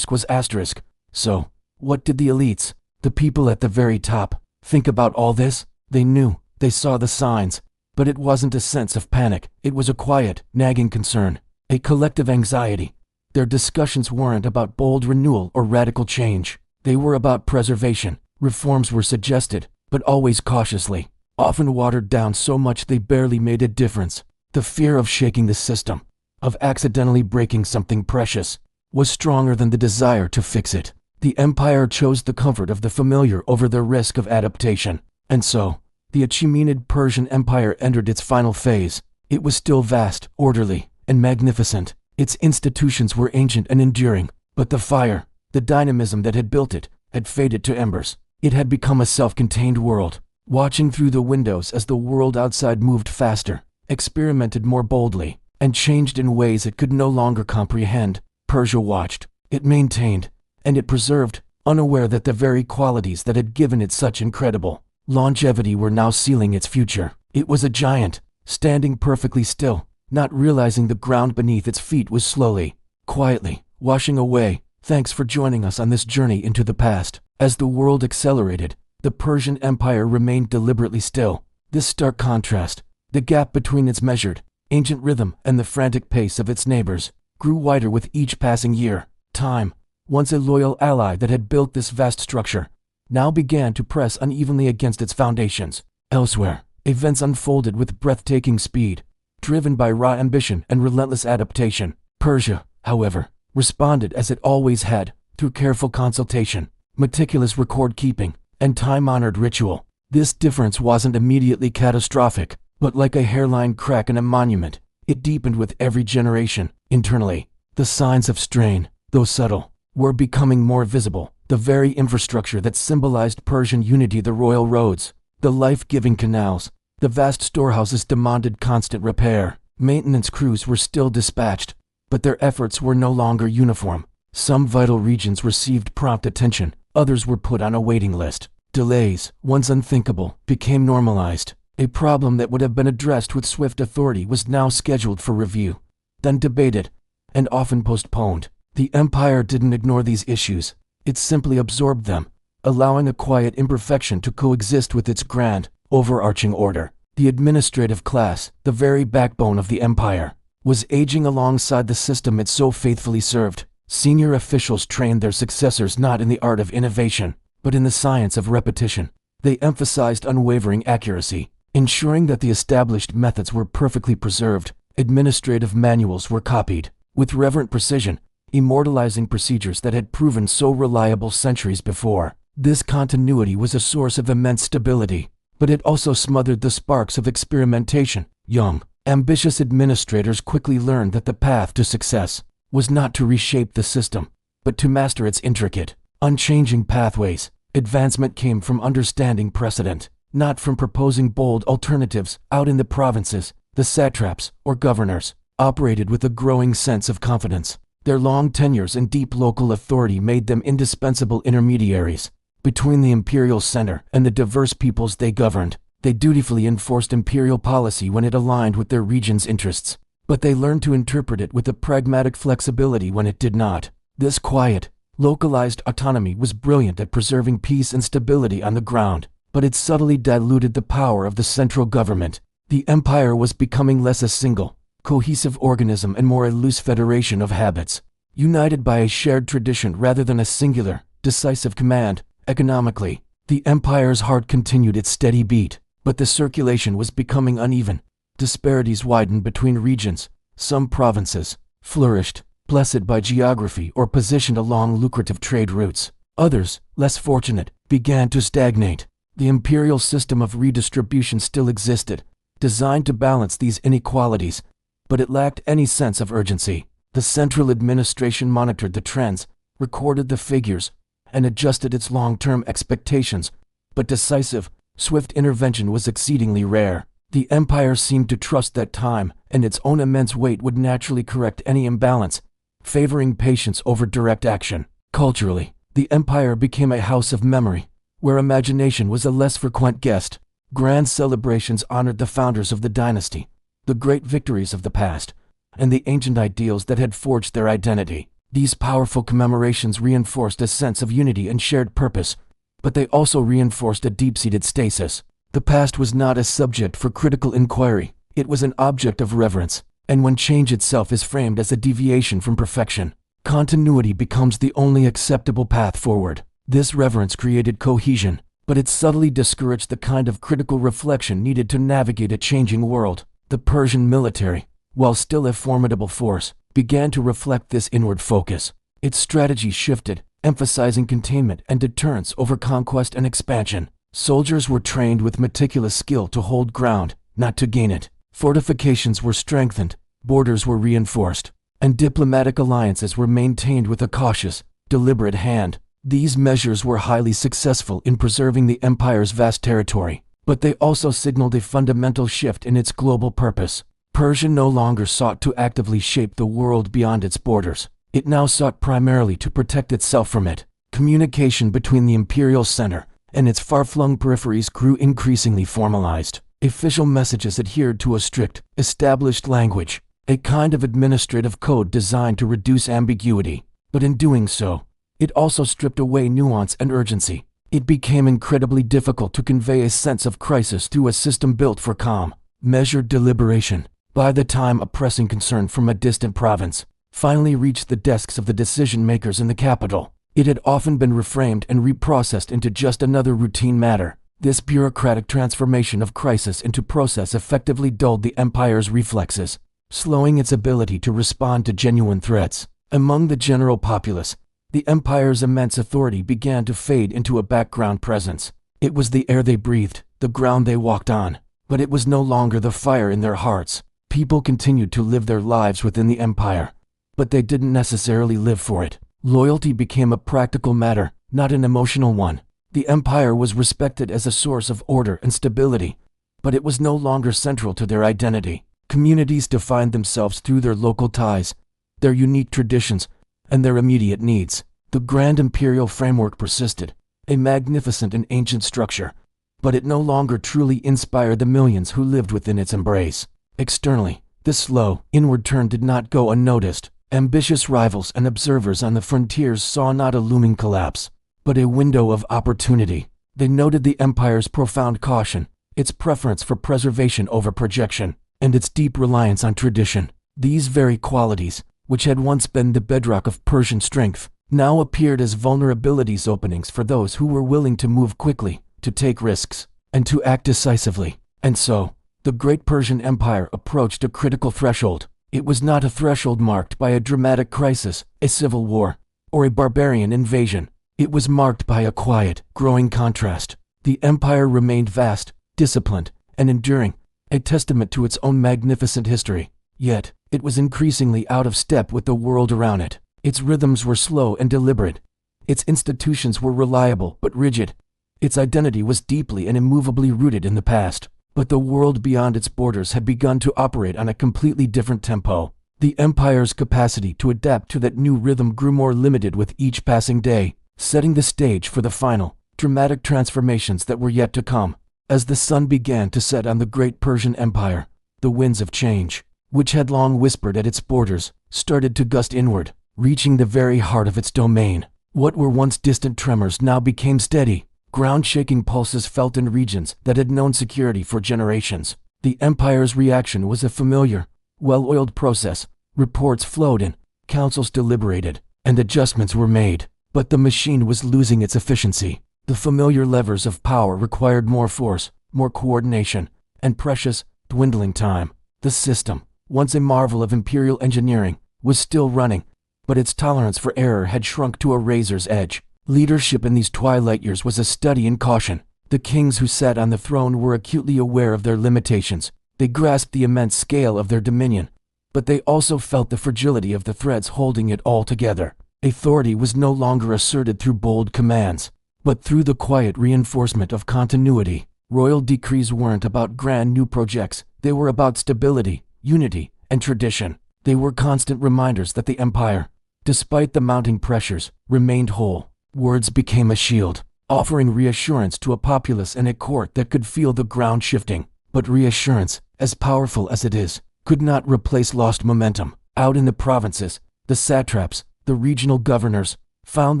was asterisk. So, what did the elites, the people at the very top, think about all this? They knew, they saw the signs, but it wasn't a sense of panic. It was a quiet, nagging concern, a collective anxiety. Their discussions weren't about bold renewal or radical change. They were about preservation. Reforms were suggested, but always cautiously, often watered down so much they barely made a difference. The fear of shaking the system, of accidentally breaking something precious, was stronger than the desire to fix it. The empire chose the comfort of the familiar over the risk of adaptation. And so, the Achaemenid Persian Empire entered its final phase. It was still vast, orderly, and magnificent. Its institutions were ancient and enduring, but the fire, the dynamism that had built it, had faded to embers. It had become a self-contained world, watching through the windows as the world outside moved faster, experimented more boldly, and changed in ways it could no longer comprehend. Persia watched, it maintained, and it preserved, unaware that the very qualities that had given it such incredible longevity were now sealing its future. It was a giant, standing perfectly still, not realizing the ground beneath its feet was slowly, quietly, washing away. Thanks for joining us on this journey into the past. As the world accelerated, the Persian Empire remained deliberately still. This stark contrast, the gap between its measured, ancient rhythm and the frantic pace of its neighbors, grew wider with each passing year. Time, once a loyal ally that had built this vast structure, now began to press unevenly against its foundations. Elsewhere, events unfolded with breathtaking speed, driven by raw ambition and relentless adaptation. Persia, however, responded as it always had, through careful consultation, meticulous record-keeping, and time-honored ritual. This difference wasn't immediately catastrophic, but like a hairline crack in a monument, it deepened with every generation. Internally, The signs of strain, though subtle, were becoming more visible. The very infrastructure that symbolized Persian unity, the royal roads, the life-giving canals, the vast storehouses demanded constant repair. Maintenance crews were still dispatched, but their efforts were no longer uniform. Some vital regions received prompt attention, others were put on a waiting list. Delays, once unthinkable, became normalized. A problem that would have been addressed with swift authority was now scheduled for review, then debated, and often postponed. The empire didn't ignore these issues, it simply absorbed them, allowing a quiet imperfection to coexist with its grand, overarching order. The administrative class, the very backbone of the empire, was aging alongside the system it so faithfully served. Senior officials trained their successors not in the art of innovation, but in the science of repetition. They emphasized unwavering accuracy, ensuring that the established methods were perfectly preserved. Administrative manuals were copied, with reverent precision, immortalizing procedures that had proven so reliable centuries before. This continuity was a source of immense stability, but it also smothered the sparks of experimentation. Young, ambitious administrators quickly learned that the path to success was not to reshape the system, but to master its intricate, unchanging pathways. Advancement came from understanding precedent, not from proposing bold alternatives. Out in the provinces, the satraps, or governors, operated with a growing sense of confidence. Their long tenures and deep local authority made them indispensable intermediaries between the imperial center and the diverse peoples they governed. They dutifully enforced imperial policy when it aligned with their region's interests, but they learned to interpret it with a pragmatic flexibility when it did not. This quiet, localized autonomy was brilliant at preserving peace and stability on the ground, but it subtly diluted the power of the central government. The empire was becoming less a single, cohesive organism and more a loose federation of habits, united by a shared tradition rather than a singular, decisive command. Economically, the empire's heart continued its steady beat, but the circulation was becoming uneven. Disparities widened between regions. Some provinces flourished, blessed by geography or positioned along lucrative trade routes. Others, less fortunate, began to stagnate. The imperial system of redistribution still existed, designed to balance these inequalities, but it lacked any sense of urgency. The central administration monitored the trends, recorded the figures, and adjusted its long-term expectations, but decisive, swift intervention was exceedingly rare. The empire seemed to trust that time and its own immense weight would naturally correct any imbalance, favoring patience over direct action. Culturally, the empire became a house of memory, where imagination was a less frequent guest. Grand celebrations honored the founders of the dynasty, the great victories of the past, and the ancient ideals that had forged their identity. These powerful commemorations reinforced a sense of unity and shared purpose, but they also reinforced a deep-seated stasis. The past was not a subject for critical inquiry, it was an object of reverence, and when change itself is framed as a deviation from perfection, continuity becomes the only acceptable path forward. This reverence created cohesion, but it subtly discouraged the kind of critical reflection needed to navigate a changing world. The Persian military, while still a formidable force, began to reflect this inward focus. Its strategy shifted, emphasizing containment and deterrence over conquest and expansion. Soldiers were trained with meticulous skill to hold ground, not to gain it. Fortifications were strengthened, borders were reinforced, and diplomatic alliances were maintained with a cautious, deliberate hand. These measures were highly successful in preserving the empire's vast territory, but they also signaled a fundamental shift in its global purpose. Persia no longer sought to actively shape the world beyond its borders. It now sought primarily to protect itself from it. Communication between the imperial center and its far-flung peripheries grew increasingly formalized. Official messages adhered to a strict, established language, a kind of administrative code designed to reduce ambiguity. But in doing so, it also stripped away nuance and urgency. It became incredibly difficult to convey a sense of crisis through a system built for calm, measured deliberation. By the time a pressing concern from a distant province finally reached the desks of the decision-makers in the capital, it had often been reframed and reprocessed into just another routine matter. This bureaucratic transformation of crisis into process effectively dulled the empire's reflexes, slowing its ability to respond to genuine threats. Among the general populace, the empire's immense authority began to fade into a background presence. It was the air they breathed, the ground they walked on, but it was no longer the fire in their hearts. People continued to live their lives within the empire, but they didn't necessarily live for it. Loyalty became a practical matter, not an emotional one. The empire was respected as a source of order and stability, but it was no longer central to their identity. Communities defined themselves through their local ties, their unique traditions, and their immediate needs. The grand imperial framework persisted, a magnificent and ancient structure, but it no longer truly inspired the millions who lived within its embrace. Externally, this slow, inward turn did not go unnoticed. Ambitious rivals and observers on the frontiers saw not a looming collapse, but a window of opportunity. They noted the empire's profound caution, its preference for preservation over projection, and its deep reliance on tradition. These very qualities, which had once been the bedrock of Persian strength, now appeared as vulnerabilities, openings for those who were willing to move quickly, to take risks, and to act decisively. And so, the great Persian Empire approached a critical threshold. It was not a threshold marked by a dramatic crisis, a civil war, or a barbarian invasion. It was marked by a quiet, growing contrast. The empire remained vast, disciplined, and enduring, a testament to its own magnificent history. Yet, it was increasingly out of step with the world around it. Its rhythms were slow and deliberate. Its institutions were reliable but rigid. Its identity was deeply and immovably rooted in the past. But the world beyond its borders had begun to operate on a completely different tempo. The empire's capacity to adapt to that new rhythm grew more limited with each passing day, setting the stage for the final, dramatic transformations that were yet to come. As the sun began to set on the great Persian Empire, the winds of change, which had long whispered at its borders, started to gust inward, reaching the very heart of its domain. What were once distant tremors now became steady, ground-shaking pulses felt in regions that had known security for generations. The empire's reaction was a familiar, well-oiled process. Reports flowed in, councils deliberated, and adjustments were made. But the machine was losing its efficiency. The familiar levers of power required more force, more coordination, and precious, dwindling time. The system, once a marvel of imperial engineering, was still running, but its tolerance for error had shrunk to a razor's edge. Leadership in these twilight years was a study in caution. The kings who sat on the throne were acutely aware of their limitations. They grasped the immense scale of their dominion, but they also felt the fragility of the threads holding it all together. Authority was no longer asserted through bold commands, but through the quiet reinforcement of continuity. Royal decrees weren't about grand new projects. They were about stability, unity, and tradition. They were constant reminders that the empire, despite the mounting pressures, remained whole. Words became a shield, offering reassurance to a populace and a court that could feel the ground shifting. But reassurance, as powerful as it is, could not replace lost momentum. Out in the provinces, the satraps, the regional governors, found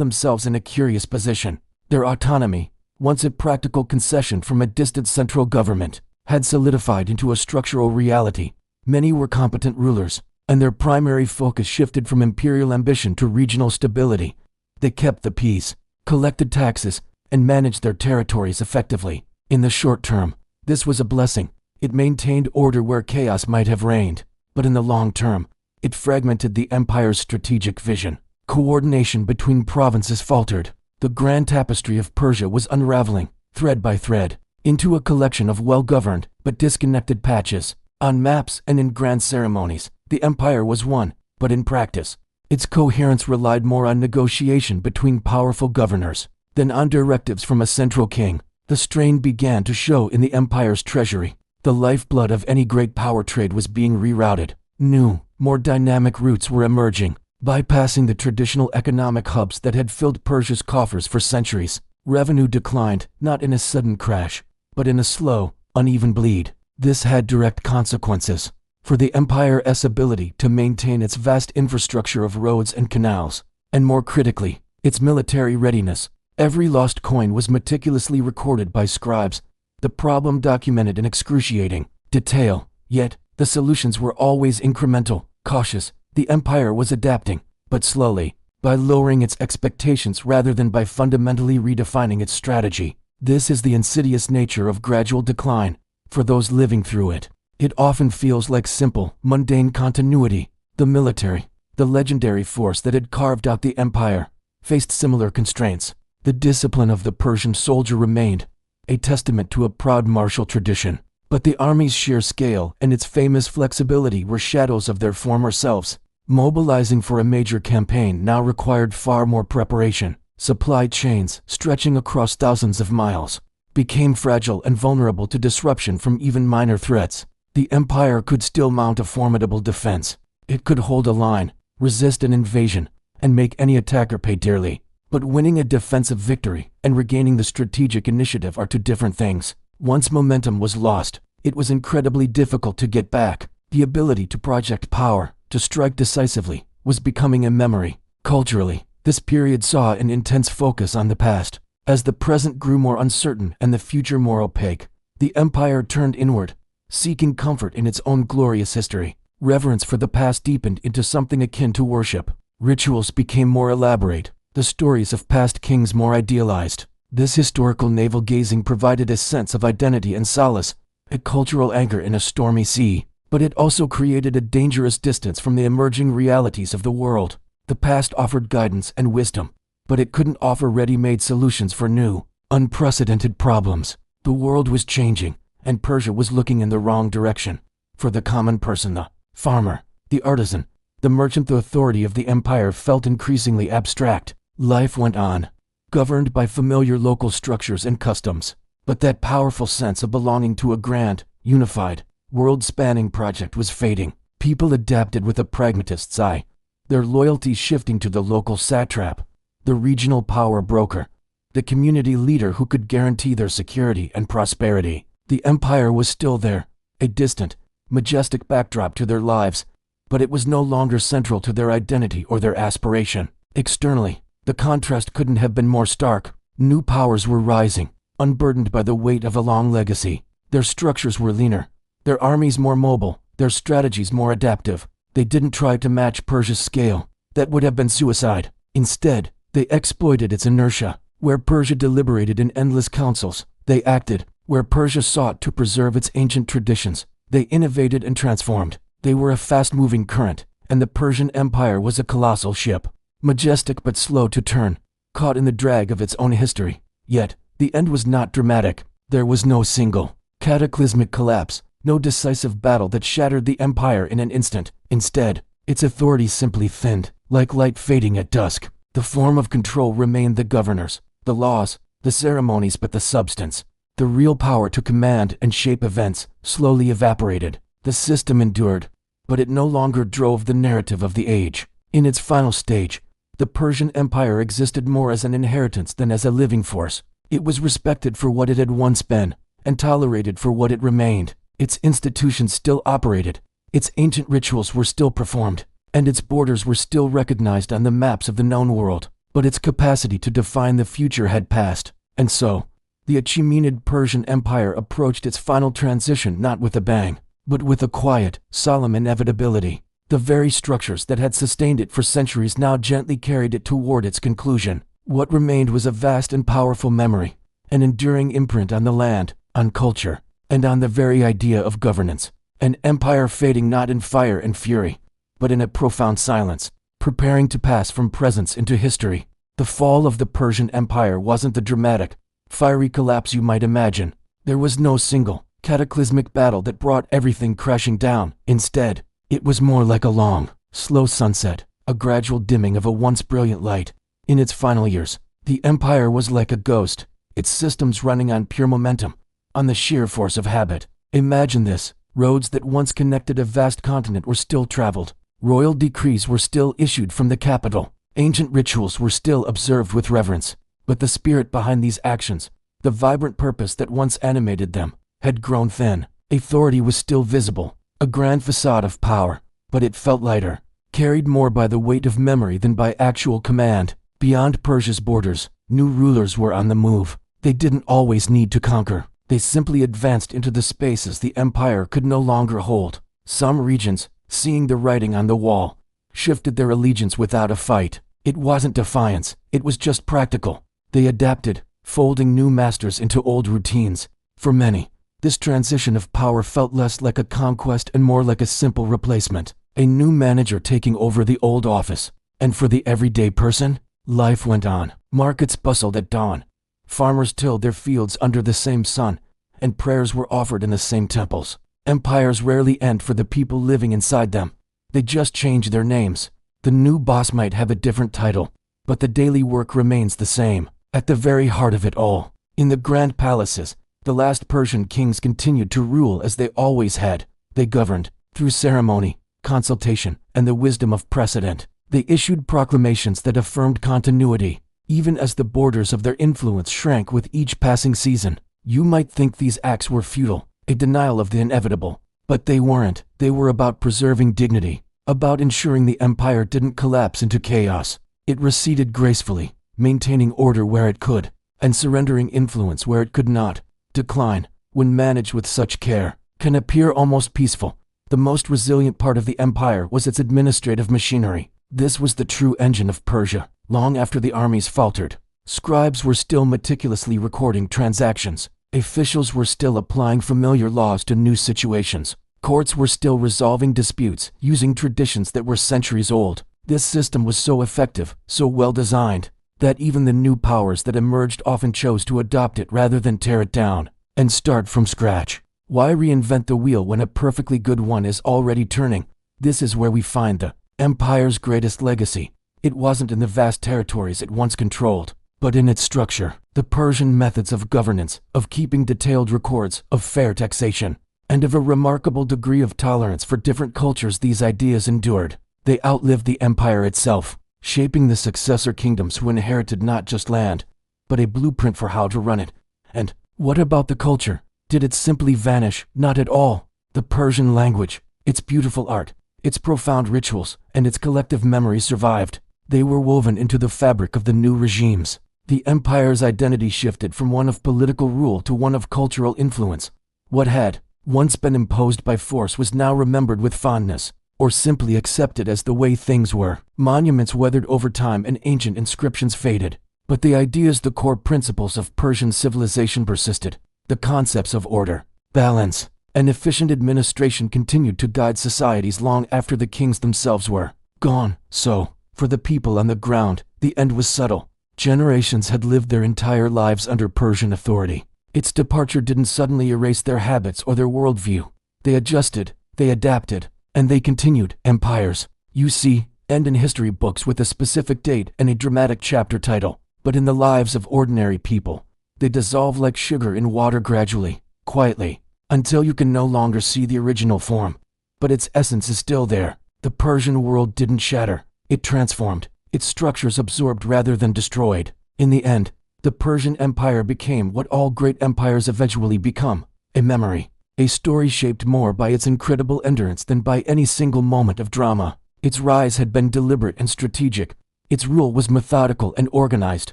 themselves in a curious position. Their autonomy, once a practical concession from a distant central government, had solidified into a structural reality. Many were competent rulers, and their primary focus shifted from imperial ambition to regional stability. They kept the peace, collected taxes, and managed their territories effectively. In the short term, this was a blessing. It maintained order where chaos might have reigned. But in the long term, it fragmented the empire's strategic vision. Coordination between provinces faltered. The grand tapestry of Persia was unraveling, thread by thread, into a collection of well-governed but disconnected patches. On maps and in grand ceremonies, the empire was one, but in practice, its coherence relied more on negotiation between powerful governors than on directives from a central king. The strain began to show in the empire's treasury. The lifeblood of any great power trade was being rerouted. New, more dynamic routes were emerging, bypassing the traditional economic hubs that had filled Persia's coffers for centuries. Revenue declined, not in a sudden crash, but in a slow, uneven bleed. This had direct consequences for the empire's ability to maintain its vast infrastructure of roads and canals, and more critically, its military readiness. Every lost coin was meticulously recorded by scribes, the problem documented in excruciating detail. Yet, the solutions were always incremental, cautious. The empire was adapting, but slowly, by lowering its expectations rather than by fundamentally redefining its strategy. This is the insidious nature of gradual decline. For those living through it, it often feels like simple, mundane continuity. The military, the legendary force that had carved out the empire, faced similar constraints. The discipline of the Persian soldier remained, a testament to a proud martial tradition. But the army's sheer scale and its famous flexibility were shadows of their former selves. Mobilizing for a major campaign now required far more preparation. Supply chains, stretching across thousands of miles, became fragile and vulnerable to disruption from even minor threats. The empire could still mount a formidable defense. It could hold a line, resist an invasion, and make any attacker pay dearly. But winning a defensive victory and regaining the strategic initiative are two different things. Once momentum was lost, it was incredibly difficult to get back. The ability to project power, to strike decisively, was becoming a memory. Culturally, this period saw an intense focus on the past. As the present grew more uncertain and the future more opaque, the empire turned inward, seeking comfort in its own glorious history. Reverence for the past deepened into something akin to worship. Rituals became more elaborate, the stories of past kings more idealized. This historical navel-gazing provided a sense of identity and solace, a cultural anchor in a stormy sea. But it also created a dangerous distance from the emerging realities of the world. The past offered guidance and wisdom, but it couldn't offer ready-made solutions for new, unprecedented problems. The world was changing, and Persia was looking in the wrong direction. For the common person, the farmer, the artisan, the merchant, the authority of the empire felt increasingly abstract. Life went on, governed by familiar local structures and customs. But that powerful sense of belonging to a grand, unified, world-spanning project was fading. People adapted with a pragmatist's eye, their loyalty shifting to the local satrap, the regional power broker, the community leader who could guarantee their security and prosperity. The empire was still there, a distant, majestic backdrop to their lives, but it was no longer central to their identity or their aspiration. Externally, the contrast couldn't have been more stark. New powers were rising, unburdened by the weight of a long legacy. Their structures were leaner, their armies more mobile, their strategies more adaptive. They didn't try to match Persia's scale. That would have been suicide. Instead, they exploited its inertia. Where Persia deliberated in endless councils, they acted. Where Persia sought to preserve its ancient traditions, they innovated and transformed. They were a fast-moving current, and the Persian Empire was a colossal ship, majestic but slow to turn, caught in the drag of its own history. Yet, the end was not dramatic. There was no single, cataclysmic collapse, no decisive battle that shattered the empire in an instant. Instead, its authority simply thinned, like light fading at dusk. The form of control remained the governors, the laws, the ceremonies, but the substance, the real power to command and shape events, slowly evaporated. The system endured, but it no longer drove the narrative of the age. In its final stage, the Persian Empire existed more as an inheritance than as a living force. It was respected for what it had once been, and tolerated for what it remained. Its institutions still operated, its ancient rituals were still performed, and its borders were still recognized on the maps of the known world. But its capacity to define the future had passed, and so, the Achaemenid Persian Empire approached its final transition not with a bang, but with a quiet, solemn inevitability. The very structures that had sustained it for centuries now gently carried it toward its conclusion. What remained was a vast and powerful memory, an enduring imprint on the land, on culture, and on the very idea of governance. An empire fading not in fire and fury, but in a profound silence, preparing to pass from presence into history. The fall of the Persian Empire wasn't the dramatic, fiery collapse you might imagine. There was no single, cataclysmic battle that brought everything crashing down. Instead, it was more like a long, slow sunset, a gradual dimming of a once brilliant light. In its final years, the empire was like a ghost, its systems running on pure momentum, on the sheer force of habit. Imagine this: roads that once connected a vast continent were still traveled, royal decrees were still issued from the capital, ancient rituals were still observed with reverence, but the spirit behind these actions, the vibrant purpose that once animated them, had grown thin. Authority was still visible, a grand facade of power, but it felt lighter, carried more by the weight of memory than by actual command. Beyond Persia's borders, new rulers were on the move. They didn't always need to conquer. They simply advanced into the spaces the empire could no longer hold. Some regions, seeing the writing on the wall, shifted their allegiance without a fight. It wasn't defiance, it was just practical. They adapted, folding new masters into old routines. For many, this transition of power felt less like a conquest and more like a simple replacement, a new manager taking over the old office. And for the everyday person, life went on. Markets bustled at dawn. Farmers tilled their fields under the same sun, and prayers were offered in the same temples. Empires rarely end for the people living inside them. They just change their names. The new boss might have a different title, but the daily work remains the same. At the very heart of it all, in the grand palaces, the last Persian kings continued to rule as they always had. They governed through ceremony, consultation, and the wisdom of precedent. They issued proclamations that affirmed continuity, even as the borders of their influence shrank with each passing season. You might think these acts were futile, a denial of the inevitable, but they weren't. They were about preserving dignity, about ensuring the empire didn't collapse into chaos. It receded gracefully, maintaining order where it could, and surrendering influence where it could not. Decline, when managed with such care, can appear almost peaceful. The most resilient part of the empire was its administrative machinery. This was the true engine of Persia. Long after the armies faltered, scribes were still meticulously recording transactions. Officials were still applying familiar laws to new situations. Courts were still resolving disputes using traditions that were centuries old. This system was so effective, so well designed, that even the new powers that emerged often chose to adopt it rather than tear it down and start from scratch. Why reinvent the wheel when a perfectly good one is already turning? This is where we find the empire's greatest legacy. It wasn't in the vast territories it once controlled, but in its structure. The Persian methods of governance, of keeping detailed records, of fair taxation, and of a remarkable degree of tolerance for different cultures. These ideas endured. They outlived the empire itself, shaping the successor kingdoms who inherited not just land, but a blueprint for how to run it. And what about the culture? Did it simply vanish? Not at all. The Persian language, its beautiful art, its profound rituals, and its collective memory survived. They were woven into the fabric of the new regimes. The empire's identity shifted from one of political rule to one of cultural influence. What had once been imposed by force was now remembered with fondness, or simply accepted as the way things were. Monuments weathered over time and ancient inscriptions faded, but the ideas, the core principles of Persian civilization persisted. The concepts of order, balance, and efficient administration continued to guide societies long after the kings themselves were gone. So, for the people on the ground, the end was subtle. Generations had lived their entire lives under Persian authority. Its departure didn't suddenly erase their habits or their worldview. They adjusted, they adapted, and they continued. Empires, you see, end in history books with a specific date and a dramatic chapter title. But in the lives of ordinary people, they dissolve like sugar in water gradually, quietly, until you can no longer see the original form. But its essence is still there. The Persian world didn't shatter. It transformed. Its structures absorbed rather than destroyed. In the end, the Persian Empire became what all great empires eventually become: a memory, a story shaped more by its incredible endurance than by any single moment of drama. Its rise had been deliberate and strategic, its rule was methodical and organized,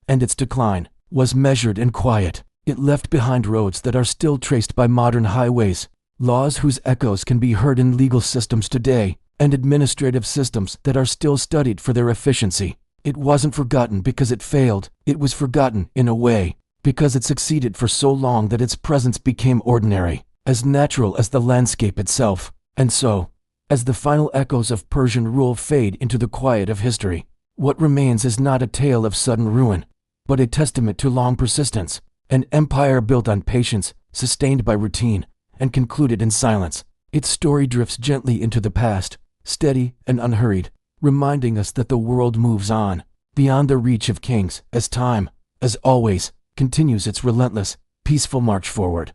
and its decline was measured and quiet. It left behind roads that are still traced by modern highways, laws whose echoes can be heard in legal systems today, and administrative systems that are still studied for their efficiency. It wasn't forgotten because it failed. It was forgotten, in a way, because it succeeded for so long that its presence became ordinary, as natural as the landscape itself. And so, as the final echoes of Persian rule fade into the quiet of history, what remains is not a tale of sudden ruin, but a testament to long persistence. An empire built on patience, sustained by routine, and concluded in silence. Its story drifts gently into the past, steady and unhurried, reminding us that the world moves on, beyond the reach of kings, as time, as always, continues its relentless, peaceful march forward.